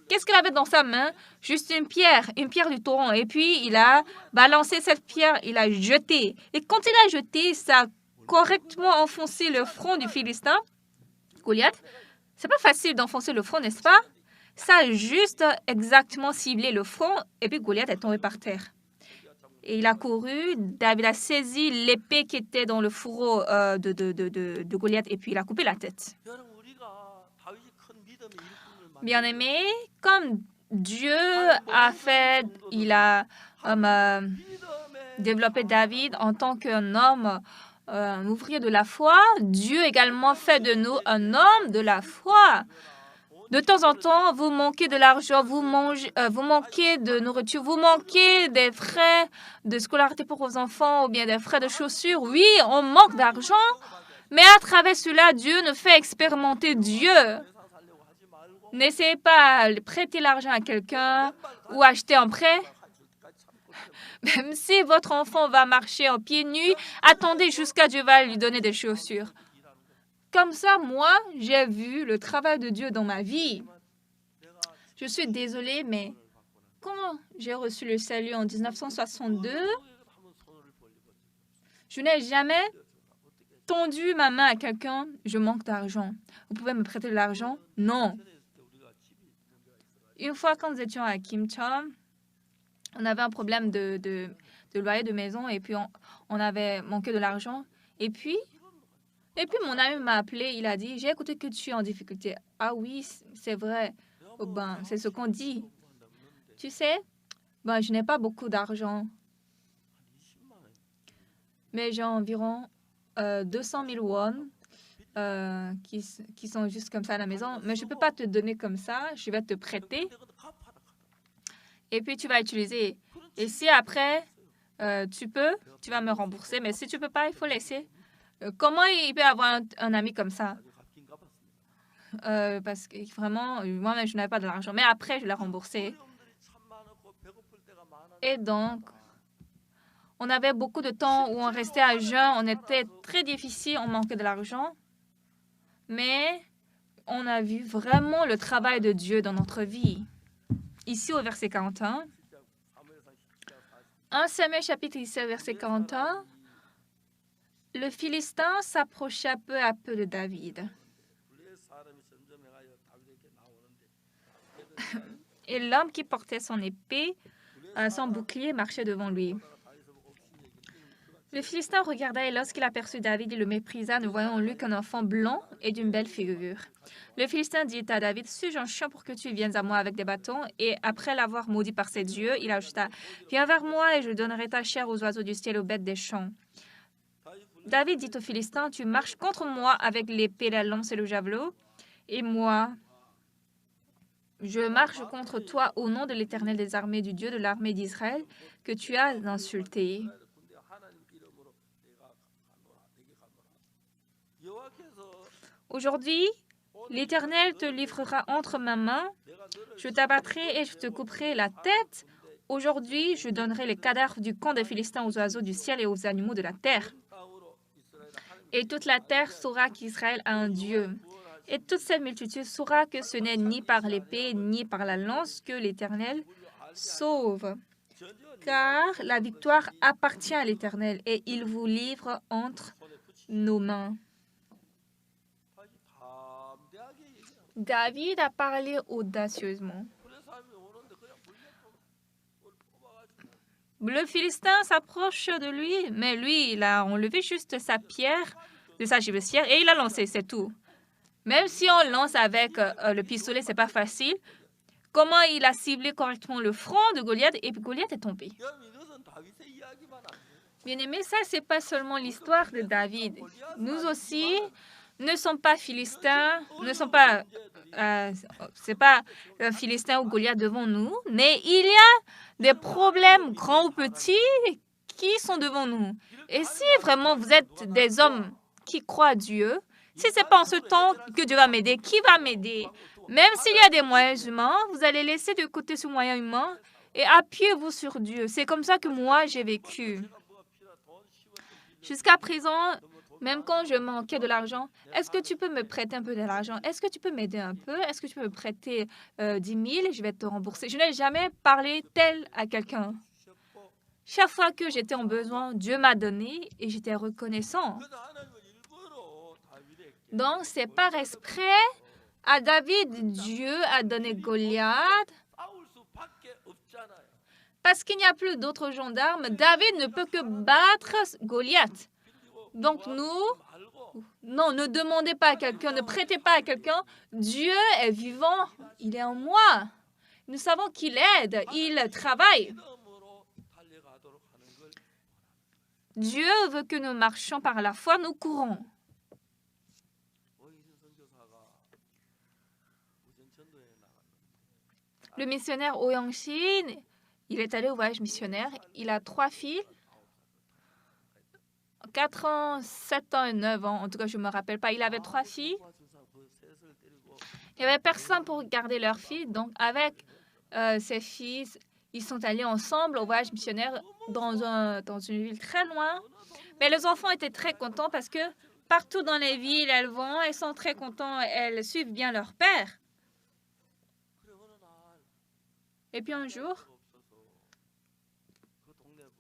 Qu'est-ce qu'il avait dans sa main? Juste une pierre du torrent. Et puis, il a balancé cette pierre, il a jeté. Et quand il a jeté, ça a correctement enfoncé le front du Philistin. Goliath, c'est pas facile d'enfoncer le front, n'est-ce pas? Ça a juste exactement ciblé le front et puis Goliath est tombé par terre. Et il a couru, David a saisi l'épée qui était dans le fourreau de Goliath et puis il a coupé la tête. Bien-aimé, comme Dieu a fait, il a développé David en tant qu'un homme, un ouvrier de la foi, Dieu également fait de nous un homme de la foi. De temps en temps, vous manquez de l'argent, vous manquez de nourriture, vous manquez des frais de scolarité pour vos enfants ou bien des frais de chaussures. Oui, on manque d'argent, mais à travers cela, Dieu nous fait expérimenter Dieu. N'essayez pas de prêter l'argent à quelqu'un ou acheter un prêt. Même si votre enfant va marcher en pieds nus, attendez jusqu'à Dieu va lui donner des chaussures. Comme ça, moi, j'ai vu le travail de Dieu dans ma vie. Je suis désolée, mais quand j'ai reçu le salut en 1962, je n'ai jamais tendu ma main à quelqu'un, je manque d'argent. Vous pouvez me prêter de l'argent? Non. Une fois, quand nous étions à Kim Chom, on avait un problème de loyer de maison et puis on avait manqué de l'argent. Et puis mon ami m'a appelé, il a dit, j'ai écouté que tu es en difficulté. Ah oui, c'est vrai. Oh ben, c'est ce qu'on dit. Tu sais, ben, je n'ai pas beaucoup d'argent. Mais j'ai environ 200 000 won qui sont juste comme ça à la maison. Mais je ne peux pas te donner comme ça. Je vais te prêter. Et puis, tu vas utiliser. Et si après, tu vas me rembourser. Mais si tu ne peux pas, il faut laisser. Comment il peut avoir un ami comme ça? Parce que vraiment, moi-même, je n'avais pas de l'argent. Mais après, je l'ai remboursé. Et donc, on avait beaucoup de temps où on restait à jeun. On était très difficile, on manquait de l'argent. Mais on a vu vraiment le travail de Dieu dans notre vie. Ici, au verset 41. 1 Samuel chapitre 17, verset 41. Le Philistin s'approcha peu à peu de David. Et l'homme qui portait son épée, son bouclier, marchait devant lui. Le Philistin regarda et lorsqu'il aperçut David, il le méprisa, ne voyant en lui qu'un enfant blond et d'une belle figure. Le Philistin dit à David, « Suis-je un chien pour que tu viennes à moi avec des bâtons ?» Et après l'avoir maudit par ses dieux, il ajouta, « Viens vers moi et je donnerai ta chair aux oiseaux du ciel et aux bêtes des champs. » David dit au Philistin, « Tu marches contre moi avec l'épée, la lance et le javelot, et moi, je marche contre toi au nom de l'Éternel des armées, du Dieu de l'armée d'Israël, que tu as insulté. » Aujourd'hui, l'Éternel te livrera entre ma main, je t'abattrai et je te couperai la tête. Aujourd'hui, je donnerai les cadavres du camp des Philistins aux oiseaux du ciel et aux animaux de la terre. Et toute la terre saura qu'Israël a un Dieu. Et toute cette multitude saura que ce n'est ni par l'épée ni par la lance que l'Éternel sauve. car la victoire appartient à l'Éternel et il vous livre entre nos mains. David a parlé audacieusement. Le Philistin s'approche de lui, mais lui, il a enlevé juste sa pierre de sa gibecière et il a lancé, c'est tout. Même si on lance avec le pistolet, c'est pas facile. Comment il a ciblé correctement le front de Goliath et puis Goliath est tombé. Bien-aimés, ça, c'est pas seulement l'histoire de David. Nous aussi ne sommes pas Philistins, c'est pas un Philistin ou Goliath devant nous, mais il y a des problèmes grands ou petits qui sont devant nous. Et si vraiment vous êtes des hommes qui croient à Dieu, si c'est pas en ce temps que Dieu va m'aider, qui va m'aider? Même s'il y a des moyens humains, vous allez laisser de côté ce moyen humain et appuyez-vous sur Dieu. C'est comme ça que moi, j'ai vécu. Jusqu'à présent, même quand je manquais de l'argent, est-ce que tu peux me prêter un peu de l'argent? Est-ce que tu peux m'aider un peu? Est-ce que tu peux me prêter 10 000 et je vais te rembourser? Je n'ai jamais parlé tel à quelqu'un. Chaque fois que j'étais en besoin, Dieu m'a donné et j'étais reconnaissant. Donc, c'est par exprès à David, Dieu a donné Goliath. Parce qu'il n'y a plus d'autres gendarmes, David ne peut que battre Goliath. Donc non, ne demandez pas à quelqu'un, ne prêtez pas à quelqu'un. Dieu est vivant, il est en moi. Nous savons qu'il aide, il travaille. Dieu veut que nous marchions par la foi, nous courons. Le missionnaire Oh Yang-shin, il est allé au voyage missionnaire. Il a 3 filles, 4 ans, 7 ans et 9 ans. En tout cas, je ne me rappelle pas. Il avait 3 filles. Il n'y avait personne pour garder leurs filles. Donc, avec ses filles, ils sont allés ensemble au voyage missionnaire dans une ville très loin. Mais les enfants étaient très contents parce que partout dans les villes, elles vont, elles sont très contentes, elles suivent bien leur père. Et puis un jour,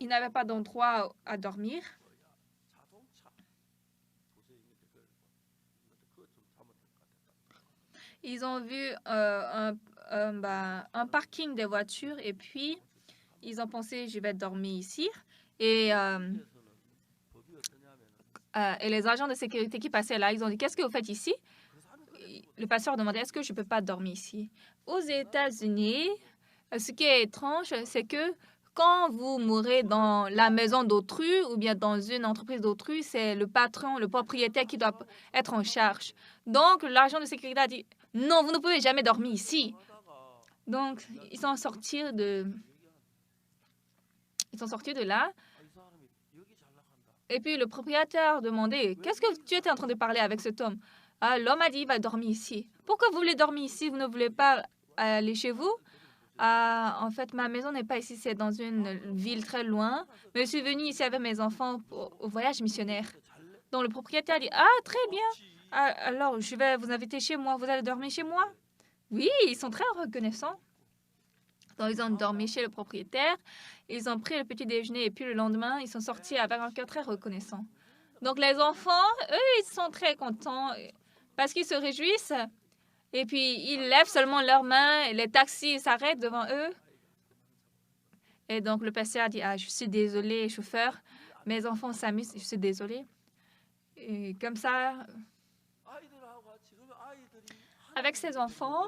ils n'avaient pas d'endroit à dormir. Ils ont vu un parking des voitures et puis ils ont pensé, je vais dormir ici. Et les agents de sécurité qui passaient là, ils ont dit, qu'est-ce que vous faites ici? Le pasteur demandait, est-ce que je ne peux pas dormir ici? Aux États-Unis, ce qui est étrange, c'est que quand vous mourrez dans la maison d'autrui ou bien dans une entreprise d'autrui, c'est le patron, le propriétaire qui doit être en charge. Donc, l'agent de sécurité a dit, non, vous ne pouvez jamais dormir ici. Donc, ils sont sortis de là. Et puis, le propriétaire demandait, qu'est-ce que tu étais en train de parler avec cet homme? Ah, l'homme a dit, il va dormir ici. Pourquoi vous voulez dormir ici? Vous ne voulez pas aller chez vous? Ah, en fait, ma maison n'est pas ici, c'est dans une ville très loin. Mais je suis venue ici avec mes enfants au voyage missionnaire. Donc, le propriétaire dit, ah, très bien. Ah, alors, je vais vous inviter chez moi. Vous allez dormir chez moi? Oui, ils sont très reconnaissants. Donc, ils ont dormi chez le propriétaire. Ils ont pris le petit déjeuner et puis le lendemain, ils sont sortis avec un cœur très reconnaissant. Donc, les enfants, eux, ils sont très contents parce qu'ils se réjouissent. Et puis, ils lèvent seulement leurs mains et les taxis s'arrêtent devant eux. Et donc, le pasteur dit, ah, je suis désolé, chauffeur. Mes enfants s'amusent, je suis désolé. Et comme ça, avec ses enfants,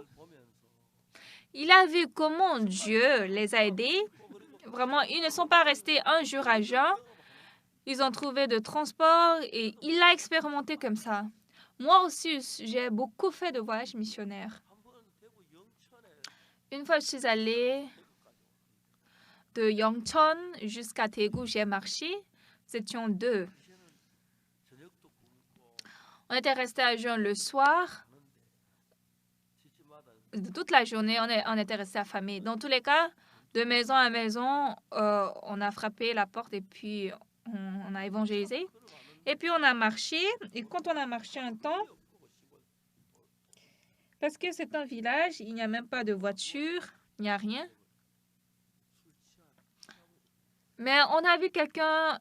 il a vu comment Dieu les a aidés. Vraiment, ils ne sont pas restés un jour à jeun. Ils ont trouvé de transport et il a expérimenté comme ça. Moi aussi, j'ai beaucoup fait de voyages missionnaires. Une fois, je suis allée de Yeongcheon jusqu'à Daegu, j'ai marché. Nous étions 2. On était restés à jeun le soir. Toute la journée, on était restés affamés. Dans tous les cas, de maison à maison, on a frappé la porte et puis on a évangélisé. Et puis on a marché. Et quand on a marché un temps, parce que c'est un village, il n'y a même pas de voiture, il n'y a rien. Mais on a vu quelqu'un,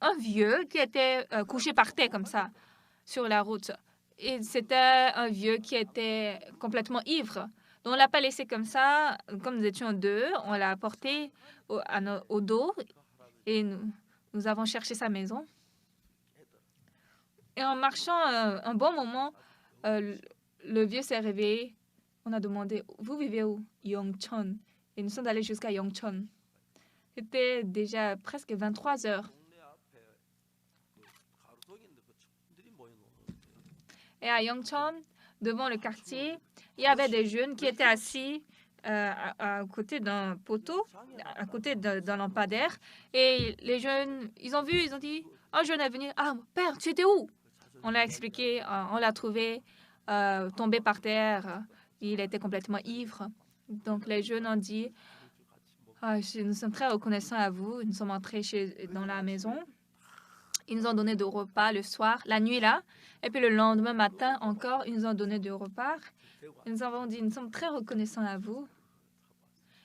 un vieux, qui était couché par terre comme ça, sur la route. Et c'était un vieux qui était complètement ivre. Donc, on l'a pas laissé comme ça. Comme nous étions deux, on l'a porté au dos et nous avons cherché sa maison. Et en marchant un bon moment, le vieux s'est réveillé. On a demandé, vous vivez où? Yongcheon. Et nous sommes allés jusqu'à Yongcheon. C'était déjà presque 23 heures. Et à Yongcheon, devant le quartier, il y avait des jeunes qui étaient assis à côté d'un poteau, à côté d'un lampadaire. Et les jeunes, ils ont vu, ils ont dit, un jeune est venu. Ah, père, tu étais où? On l'a expliqué, on l'a trouvé tombé par terre. Il était complètement ivre. Donc, les jeunes ont dit, nous sommes très reconnaissants à vous. Nous sommes entrés dans la maison. Ils nous ont donné de repas le soir, la nuit là. Et puis le lendemain matin encore, ils nous ont donné de repas. Ils nous avons dit, nous sommes très reconnaissants à vous.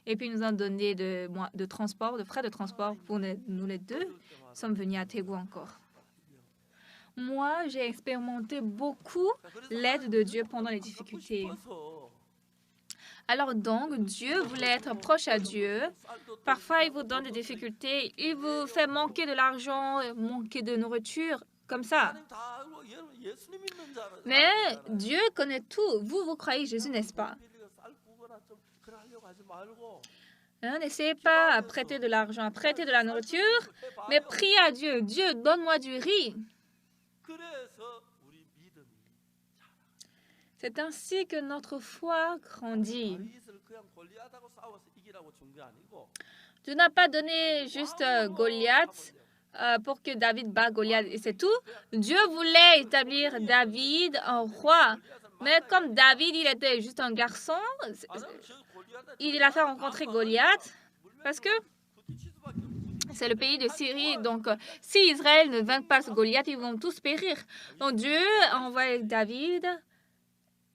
Et puis ils nous ont donné de transport, de frais de transport pour nous les deux. Nous sommes venus à Daegu encore. Moi, j'ai expérimenté beaucoup l'aide de Dieu pendant les difficultés. Alors donc, Dieu voulait être proche à Dieu. Parfois, il vous donne des difficultés. Il vous fait manquer de l'argent, manquer de nourriture, comme ça. Mais Dieu connaît tout. Vous croyez Jésus, n'est-ce pas? N'essayez pas à prêter de l'argent, à prêter de la nourriture, mais priez à Dieu. Dieu, donne-moi du riz. C'est ainsi que notre foi grandit. Dieu n'a pas donné juste Goliath pour que David bat Goliath et c'est tout. Dieu voulait établir David en roi. Mais comme David, il était juste un garçon, il a fait rencontrer Goliath parce que c'est le pays de Syrie. Donc, si Israël ne vainc pas ce Goliath, ils vont tous périr. Donc, Dieu a envoyé David.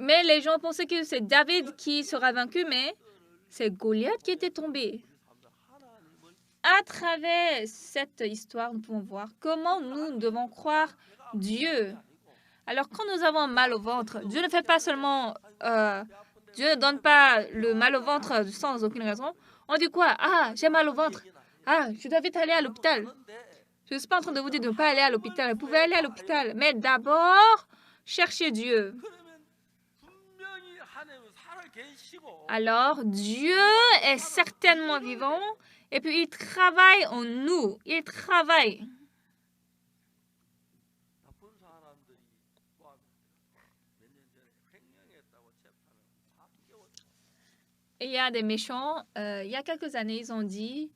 Mais les gens pensaient que c'est David qui sera vaincu, mais c'est Goliath qui était tombé. À travers cette histoire, nous pouvons voir comment nous devons croire Dieu. Alors, quand nous avons mal au ventre, Dieu ne fait pas seulement... Dieu ne donne pas le mal au ventre sans aucune raison. On dit quoi? Ah, j'ai mal au ventre. Ah, je dois vite aller à l'hôpital. Je ne suis pas en train de vous dire de ne pas aller à l'hôpital. Vous pouvez aller à l'hôpital. Mais d'abord, cherchez Dieu. Alors, Dieu est certainement vivant et puis il travaille en nous. Il travaille. Et il y a des méchants. Il y a quelques années, ils ont dit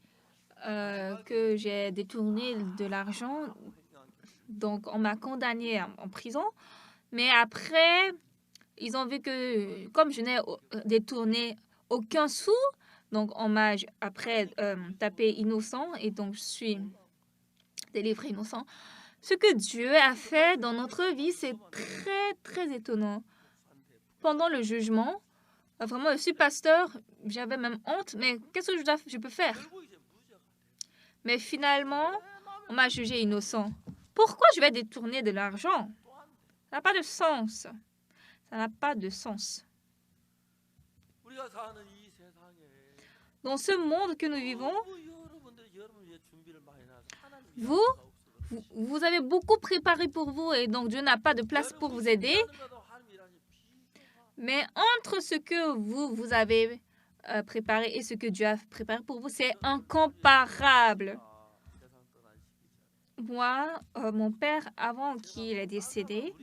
que j'ai détourné de l'argent. Donc, on m'a condamné en prison. Mais après, ils ont vu que comme je n'ai détourné aucun sou, donc on m'a après tapé innocent et donc je suis délivré innocent. Ce que Dieu a fait dans notre vie, c'est très, très étonnant. Pendant le jugement, vraiment, je suis pasteur, j'avais même honte, mais qu'est-ce que je peux faire? Mais finalement, on m'a jugé innocent. Pourquoi je vais détourner de l'argent? Ça n'a pas de sens. Ça n'a pas de sens. Dans ce monde que nous vivons, vous avez beaucoup préparé pour vous et donc Dieu n'a pas de place pour vous aider. Mais entre ce que vous avez préparé et ce que Dieu a préparé pour vous, c'est incomparable. Moi, mon père, avant qu'il est décédé,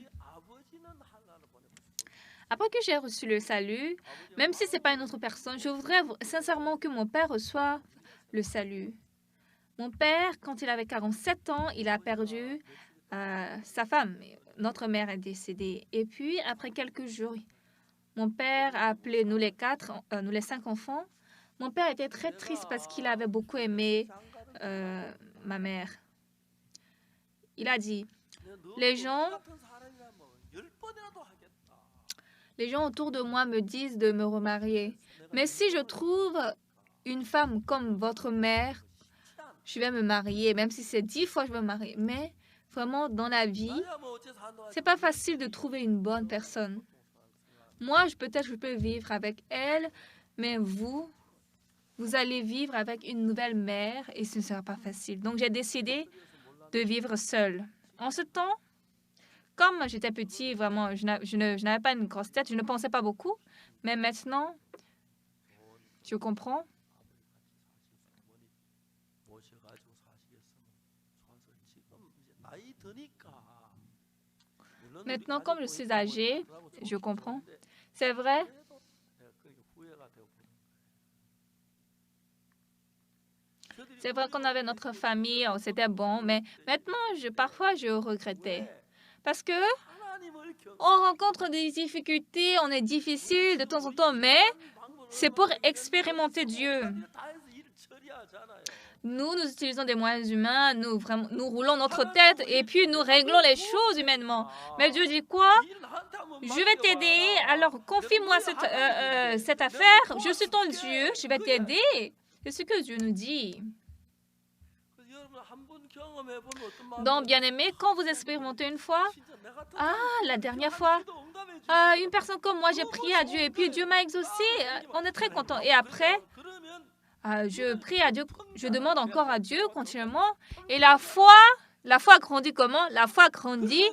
après que j'ai reçu le salut, même si ce n'est pas une autre personne, je voudrais sincèrement que mon père reçoive le salut. Mon père, quand il avait 47 ans, il a perdu sa femme. Notre mère est décédée. Et puis, après quelques jours, mon père a appelé nous les 5 enfants. Mon père était très triste parce qu'il avait beaucoup aimé ma mère. Il a dit, les gens autour de moi me disent de me remarier. Mais si je trouve une femme comme votre mère, je vais me marier, même si c'est 10 fois je vais me marier. Mais vraiment, dans la vie, c'est pas facile de trouver une bonne personne. Moi, peut-être je peux vivre avec elle, mais vous allez vivre avec une nouvelle mère et ce ne sera pas facile. Donc, j'ai décidé de vivre seule. En ce temps, comme j'étais petit, vraiment, je n'avais pas une grosse tête, je ne pensais pas beaucoup. Mais maintenant, je comprends. Maintenant, comme je suis âgée, je comprends. C'est vrai. C'est vrai qu'on avait notre famille, c'était bon, mais maintenant, parfois, je regrettais. Parce que on rencontre des difficultés, on est difficile de temps en temps, mais c'est pour expérimenter Dieu. Nous utilisons des moyens humains, nous roulons notre tête et puis nous réglons les choses humainement. Mais Dieu dit quoi? Je vais t'aider, alors confie-moi cette affaire. Je suis ton Dieu, je vais t'aider. C'est ce que Dieu nous dit. Donc, bien-aimé, quand vous expérimentez une fois, la dernière fois, une personne comme moi, j'ai prié à Dieu et puis Dieu m'a exaucé. On est très content. Et après, je prie à Dieu, je demande encore à Dieu continuellement. Et la foi grandit comment? La foi grandit.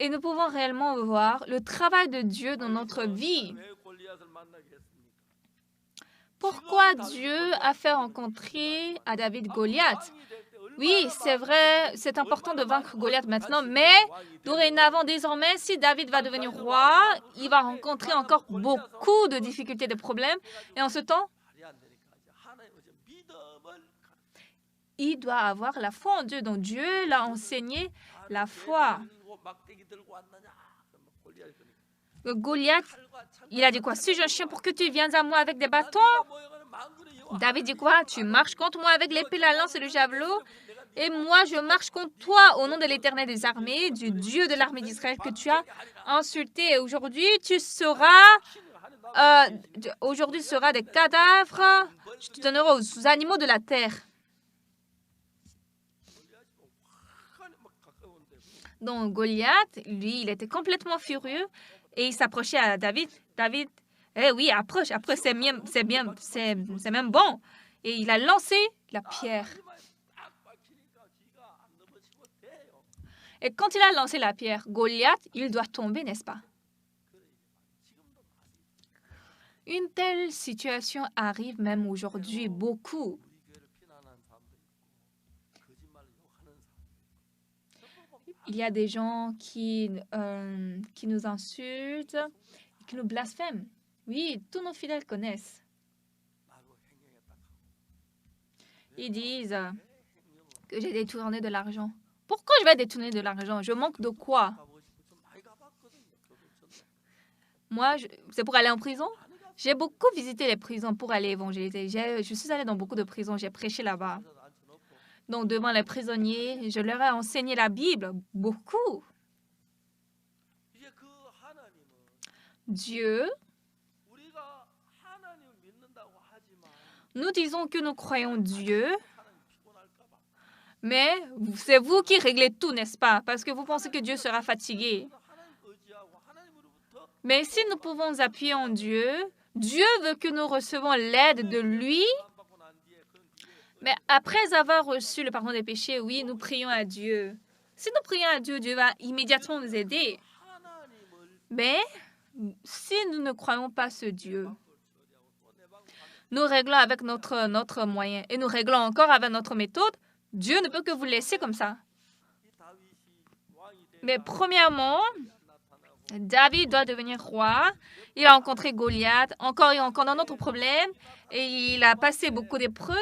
Et nous pouvons réellement voir le travail de Dieu dans notre vie. Pourquoi Dieu a fait rencontrer à David Goliath? Oui, c'est vrai, c'est important de vaincre Goliath maintenant, mais dorénavant, désormais, si David va devenir roi, il va rencontrer encore beaucoup de difficultés, de problèmes. Et en ce temps, il doit avoir la foi en Dieu. Donc Dieu l'a enseigné la foi. Goliath, il a dit quoi? Suis-je un chien pour que tu viennes à moi avec des bâtons? David dit quoi? Tu marches contre moi avec l'épée, la lance et le javelot, et moi je marche contre toi au nom de l'Éternel des armées, du Dieu de l'armée d'Israël que tu as insulté. Et aujourd'hui, tu seras des cadavres. Je te donnerai aux animaux de la terre. Donc Goliath, lui, il était complètement furieux et il s'approchait à David. David, oui, approche, c'est même bon. Et il a lancé la pierre. Et quand il a lancé la pierre, Goliath, il doit tomber, n'est-ce pas? Une telle situation arrive même aujourd'hui beaucoup. Il y a des gens qui nous insultent, qui nous blasphèment. Oui, tous nos fidèles connaissent. Ils disent que j'ai détourné de l'argent. Pourquoi je vais détourner de l'argent? Je manque de quoi? Moi, c'est pour aller en prison? J'ai beaucoup visité les prisons pour aller évangéliser. Je suis allée dans beaucoup de prisons, j'ai prêché là-bas. Donc, devant les prisonniers, je leur ai enseigné la Bible, beaucoup. Dieu, nous disons que nous croyons Dieu, mais c'est vous qui réglez tout, n'est-ce pas? Parce que vous pensez que Dieu sera fatigué. Mais si nous pouvons appuyer en Dieu, Dieu veut que nous recevons l'aide de lui. Mais après avoir reçu le pardon des péchés, oui, nous prions à Dieu. Si nous prions à Dieu, Dieu va immédiatement nous aider. Mais si nous ne croyons pas ce Dieu, nous réglons avec notre moyen et nous réglons encore avec notre méthode, Dieu ne peut que vous laisser comme ça. Mais premièrement, David doit devenir roi. Il a rencontré Goliath, encore et encore dans notre problème, et il a passé beaucoup d'épreuves.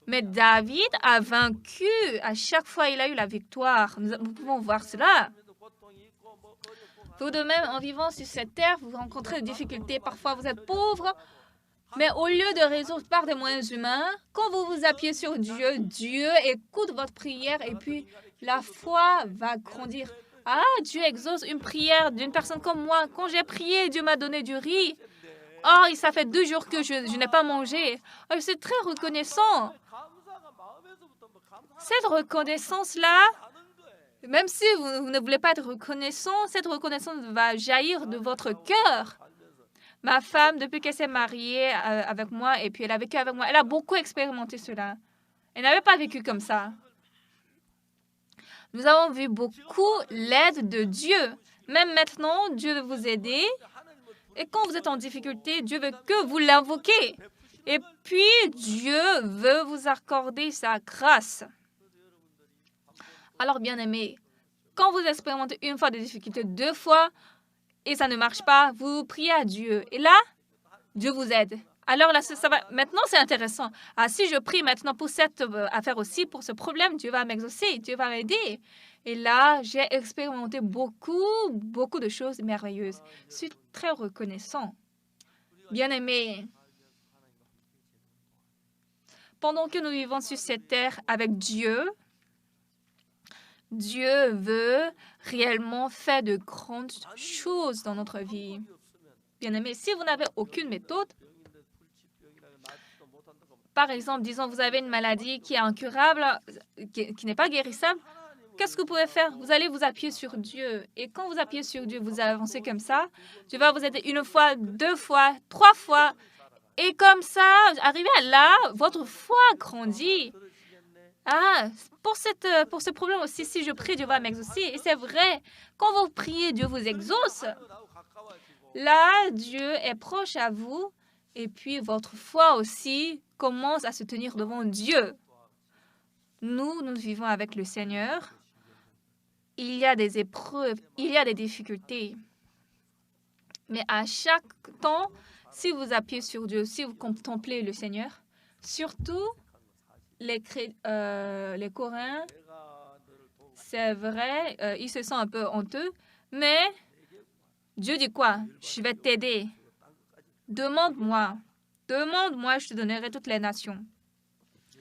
Mais David a vaincu. À chaque fois, il a eu la victoire. Nous pouvons voir cela. Vous de même, en vivant sur cette terre, vous rencontrez des difficultés. Parfois, vous êtes pauvre. Mais au lieu de résoudre par des moyens humains, quand vous vous appuyez sur Dieu, Dieu écoute votre prière et puis la foi va grandir. Ah, Dieu exauce une prière d'une personne comme moi. Quand j'ai prié, Dieu m'a donné du riz. Oh, ça fait 2 jours que je n'ai pas mangé. Oh, je suis très reconnaissant. Cette reconnaissance-là, même si vous ne voulez pas être reconnaissant, cette reconnaissance va jaillir de votre cœur. Ma femme, depuis qu'elle s'est mariée avec moi et puis elle a vécu avec moi, elle a beaucoup expérimenté cela. Elle n'avait pas vécu comme ça. Nous avons vu beaucoup l'aide de Dieu. Même maintenant, Dieu veut vous aider. Et quand vous êtes en difficulté, Dieu veut que vous l'invoquez. Et puis, Dieu veut vous accorder sa grâce. Alors, bien-aimés, quand vous expérimentez une fois de difficulté, 2 fois, et ça ne marche pas, vous priez à Dieu. Et là, Dieu vous aide. Alors là, ça va. Maintenant, c'est intéressant. Ah, si je prie maintenant pour cette affaire aussi, pour ce problème, Dieu va m'exaucer, Dieu va m'aider. Et là, j'ai expérimenté beaucoup de choses merveilleuses. Je suis très reconnaissant. Bien-aimés, pendant que nous vivons sur cette terre avec Dieu, Dieu veut réellement faire de grandes choses dans notre vie. Bien-aimés, si vous n'avez aucune méthode, par exemple, disons, vous avez une maladie qui est incurable, qui n'est pas guérissable, qu'est-ce que vous pouvez faire? Vous allez vous appuyer sur Dieu. Et quand vous appuyez sur Dieu, vous avancez comme ça, Dieu va vous aider 1 fois, 2 fois, 3 fois. Et comme ça, arrivé à là, votre foi grandit. Ah, pour ce problème aussi, si je prie, Dieu va m'exaucer. Et c'est vrai, quand vous priez, Dieu vous exauce. Là, Dieu est proche à vous. Et puis, votre foi aussi commence à se tenir devant Dieu. Nous vivons avec le Seigneur. Il y a des épreuves, il y a des difficultés. Mais à chaque temps, si vous appuyez sur Dieu, si vous contemplez le Seigneur, surtout les Coréens, c'est vrai, ils se sentent un peu honteux, mais Dieu dit quoi? Je vais t'aider. Demande-moi, je te donnerai toutes les nations.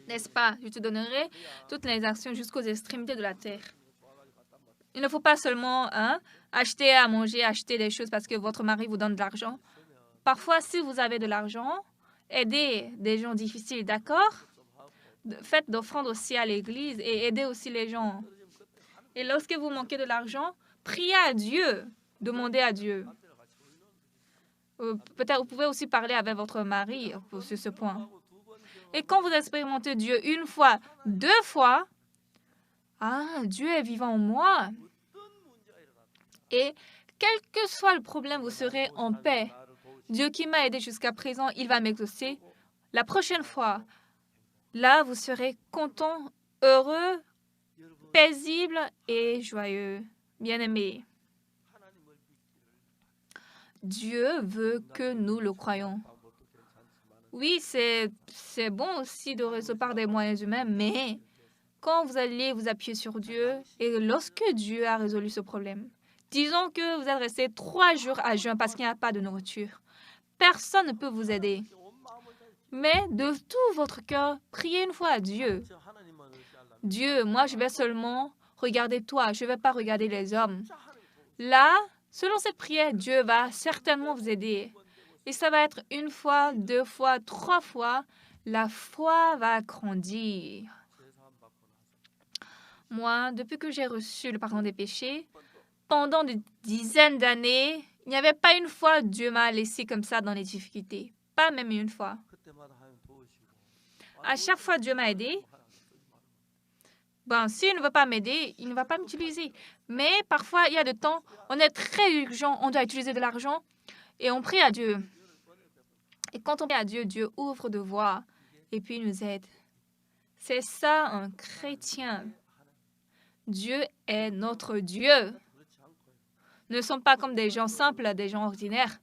N'est-ce pas? Je te donnerai toutes les nations jusqu'aux extrémités de la terre. Il ne faut pas seulement acheter à manger, acheter des choses parce que votre mari vous donne de l'argent. Parfois, si vous avez de l'argent, aidez des gens difficiles, d'accord? Faites d'offrandes aussi à l'église et aidez aussi les gens. Et lorsque vous manquez de l'argent, priez à Dieu, demandez à Dieu. Peut-être vous pouvez aussi parler avec votre mari sur ce point. Et quand vous expérimentez Dieu 1 fois, 2 fois, Dieu est vivant en moi. Et quel que soit le problème, vous serez en paix. Dieu qui m'a aidé jusqu'à présent, il va m'exaucer. La prochaine fois, là, vous serez content, heureux, paisible et joyeux. Bien-aimés, Dieu veut que nous le croyons. Oui, c'est bon aussi de résoudre par des moyens humains, mais quand vous allez vous appuyer sur Dieu et lorsque Dieu a résolu ce problème, disons que vous êtes resté 3 jours à jeun parce qu'il n'y a pas de nourriture. Personne ne peut vous aider. Mais de tout votre cœur, priez 1 fois à Dieu. Dieu, moi, je vais seulement regarder toi. Je ne vais pas regarder les hommes. Là, selon cette prière, Dieu va certainement vous aider. Et ça va être 1 fois, 2 fois, 3 fois. La foi va grandir. Moi, depuis que j'ai reçu le pardon des péchés, pendant des dizaines d'années, il n'y avait pas 1 fois Dieu m'a laissé comme ça dans les difficultés. Pas même 1 fois. À chaque fois, Dieu m'a aidé. Bon, s'il ne veut pas m'aider, il ne va pas m'utiliser. Mais parfois, il y a des temps, on est très urgent, on doit utiliser de l'argent et on prie à Dieu. Et quand on prie à Dieu, Dieu ouvre de voies et puis il nous aide. C'est ça un chrétien. Dieu est notre Dieu. Nous ne sommes pas comme des gens simples, des gens ordinaires.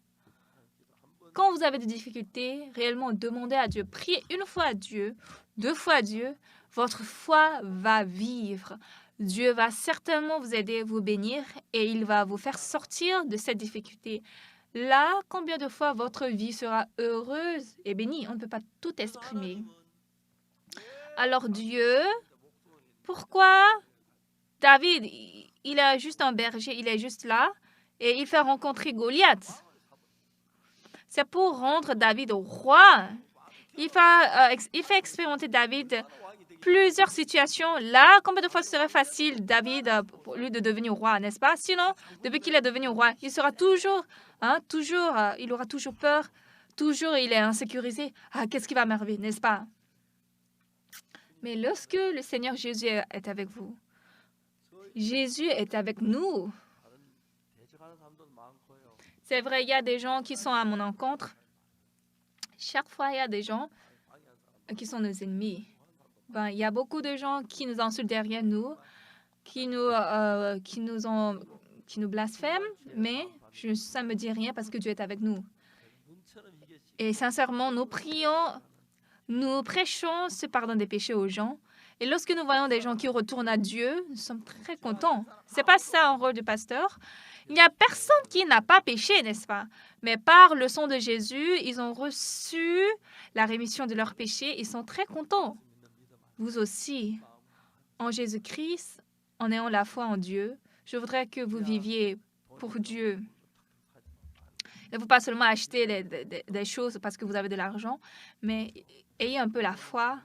Quand vous avez des difficultés, réellement demandez à Dieu, priez 1 fois à Dieu, 2 fois à Dieu, votre foi va vivre. Dieu va certainement vous aider, vous bénir et il va vous faire sortir de cette difficulté. Là, combien de fois votre vie sera heureuse et bénie? On ne peut pas tout exprimer. Alors Dieu, pourquoi David, il est juste un berger, il est juste là et il fait rencontrer Goliath? c'est pour rendre David roi. Il fait expérimenter David plusieurs situations. Là, combien de fois ce serait facile, David, pour lui de devenir roi, n'est-ce pas? Sinon, depuis qu'il est devenu roi, il sera toujours, il aura toujours peur, toujours il est insécurisé. Ah, qu'est-ce qui va m'arriver, n'est-ce pas? Mais lorsque le Seigneur Jésus est avec vous, Jésus est avec nous. C'est vrai, il y a des gens qui sont à mon encontre. Chaque fois, il y a des gens qui sont nos ennemis. Ben, il y a beaucoup de gens qui nous insultent derrière nous, qui nous blasphèment, mais ça ne me dit rien parce que Dieu est avec nous. Et sincèrement, nous prions, nous prêchons ce pardon des péchés aux gens. Et lorsque nous voyons des gens qui retournent à Dieu, nous sommes très contents. Ce n'est pas ça un rôle de pasteur. Il n'y a personne qui n'a pas péché, n'est-ce pas? Mais par le sang de Jésus, ils ont reçu la rémission de leurs péchés. Ils sont très contents. Vous aussi, en Jésus-Christ, en ayant la foi en Dieu, je voudrais que vous viviez pour Dieu. Ne faut pas seulement acheter des choses parce que vous avez de l'argent, mais ayez un peu la foi.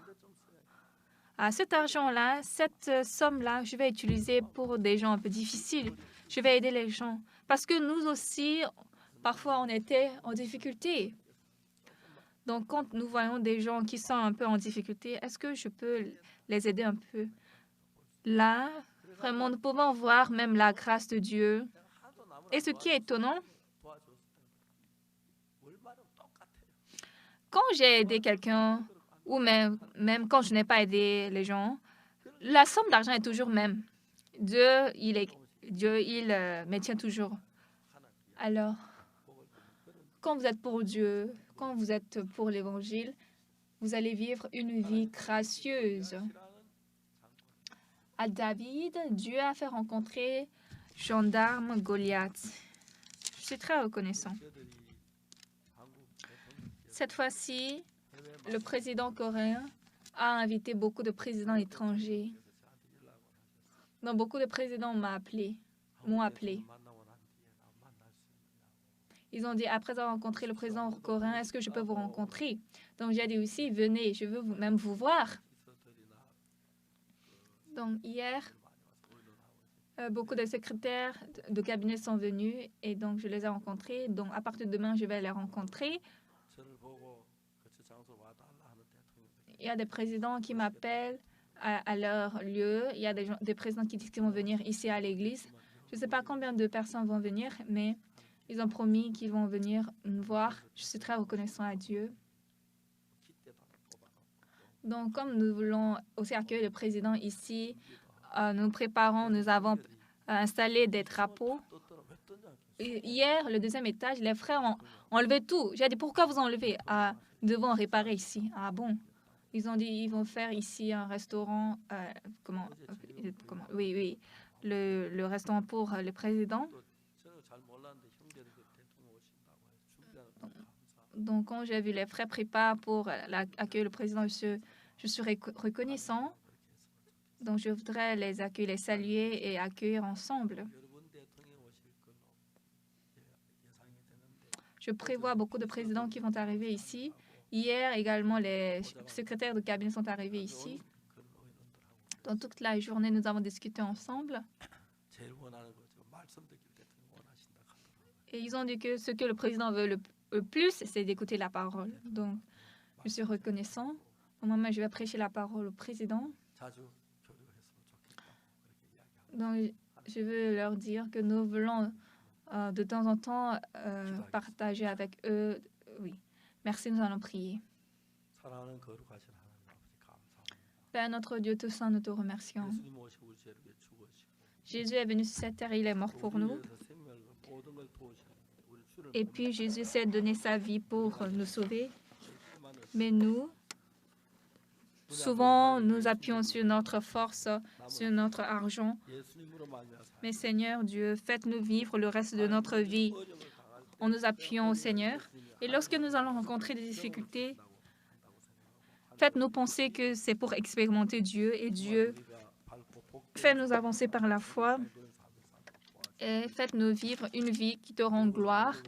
Cet argent-là, cette somme-là, je vais utiliser pour des gens un peu difficiles. Je vais aider les gens. Parce que nous aussi, parfois, on était en difficulté. Donc, quand nous voyons des gens qui sont un peu en difficulté, est-ce que je peux les aider un peu? Là, vraiment, nous pouvons voir même la grâce de Dieu. Et ce qui est étonnant, quand j'ai aidé quelqu'un, ou même quand je n'ai pas aidé les gens, la somme d'argent est toujours même. Dieu, il me tient toujours. Alors, quand vous êtes pour Dieu, quand vous êtes pour l'Évangile, vous allez vivre une vie gracieuse. À David, Dieu a fait rencontrer gendarme Goliath. Je suis très reconnaissant. Cette fois-ci, le président coréen a invité beaucoup de présidents étrangers. Donc, beaucoup de présidents m'ont appelé. Ils ont dit, après avoir rencontré le président coréen, est-ce que je peux vous rencontrer? Donc, j'ai dit aussi, venez, je veux même vous voir. Donc, hier, beaucoup de secrétaires de cabinet sont venus et donc je les ai rencontrés. Donc, à partir de demain, je vais les rencontrer. Il y a des présidents qui m'appellent à leur lieu. Il y a des présidents qui disent qu'ils vont venir ici à l'église. Je ne sais pas combien de personnes vont venir, mais ils ont promis qu'ils vont venir me voir. Je suis très reconnaissant à Dieu. Donc, comme nous voulons aussi accueillir le président ici, nous avons installé des drapeaux. Hier, le deuxième étage, les frères ont enlevé tout. J'ai dit, pourquoi vous enlevez? Nous devons réparer ici. Ah bon? Ils ont dit, ils vont faire ici un restaurant. Oui, le restaurant pour le président. Donc, quand j'ai vu les frères préparent pour accueillir le président, je suis reconnaissant. Donc, je voudrais les accueillir, les saluer et accueillir ensemble. Je prévois beaucoup de présidents qui vont arriver ici. Hier, également, les secrétaires de cabinet sont arrivés ici. Dans toute la journée, nous avons discuté ensemble. Et ils ont dit que ce que le président veut le plus, c'est d'écouter la parole. Donc, je suis reconnaissant. Au moment, je vais prêcher la parole au président. Donc, je veux leur dire que nous voulons de temps en temps partager avec eux. Oui. Merci, nous allons prier. Père notre Dieu Tout-Saint, nous te remercions. Jésus est venu sur cette terre, il est mort pour nous. Et puis Jésus s'est donné sa vie pour nous sauver. Mais nous, souvent, nous appuyons sur notre force, sur notre argent. Mais Seigneur Dieu, faites-nous vivre le reste de notre vie en nous appuyant au Seigneur. Et lorsque nous allons rencontrer des difficultés, faites-nous penser que c'est pour expérimenter Dieu et Dieu. Faites-nous avancer par la foi et faites-nous vivre une vie qui te rend gloire.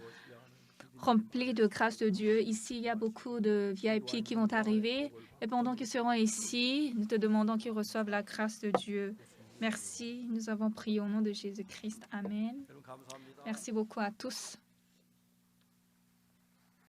remplis de grâce de Dieu. Ici, il y a beaucoup de VIP qui vont arriver. Et pendant qu'ils seront ici, nous te demandons qu'ils reçoivent la grâce de Dieu. Merci. Nous avons prié au nom de Jésus-Christ. Amen. Merci beaucoup à tous.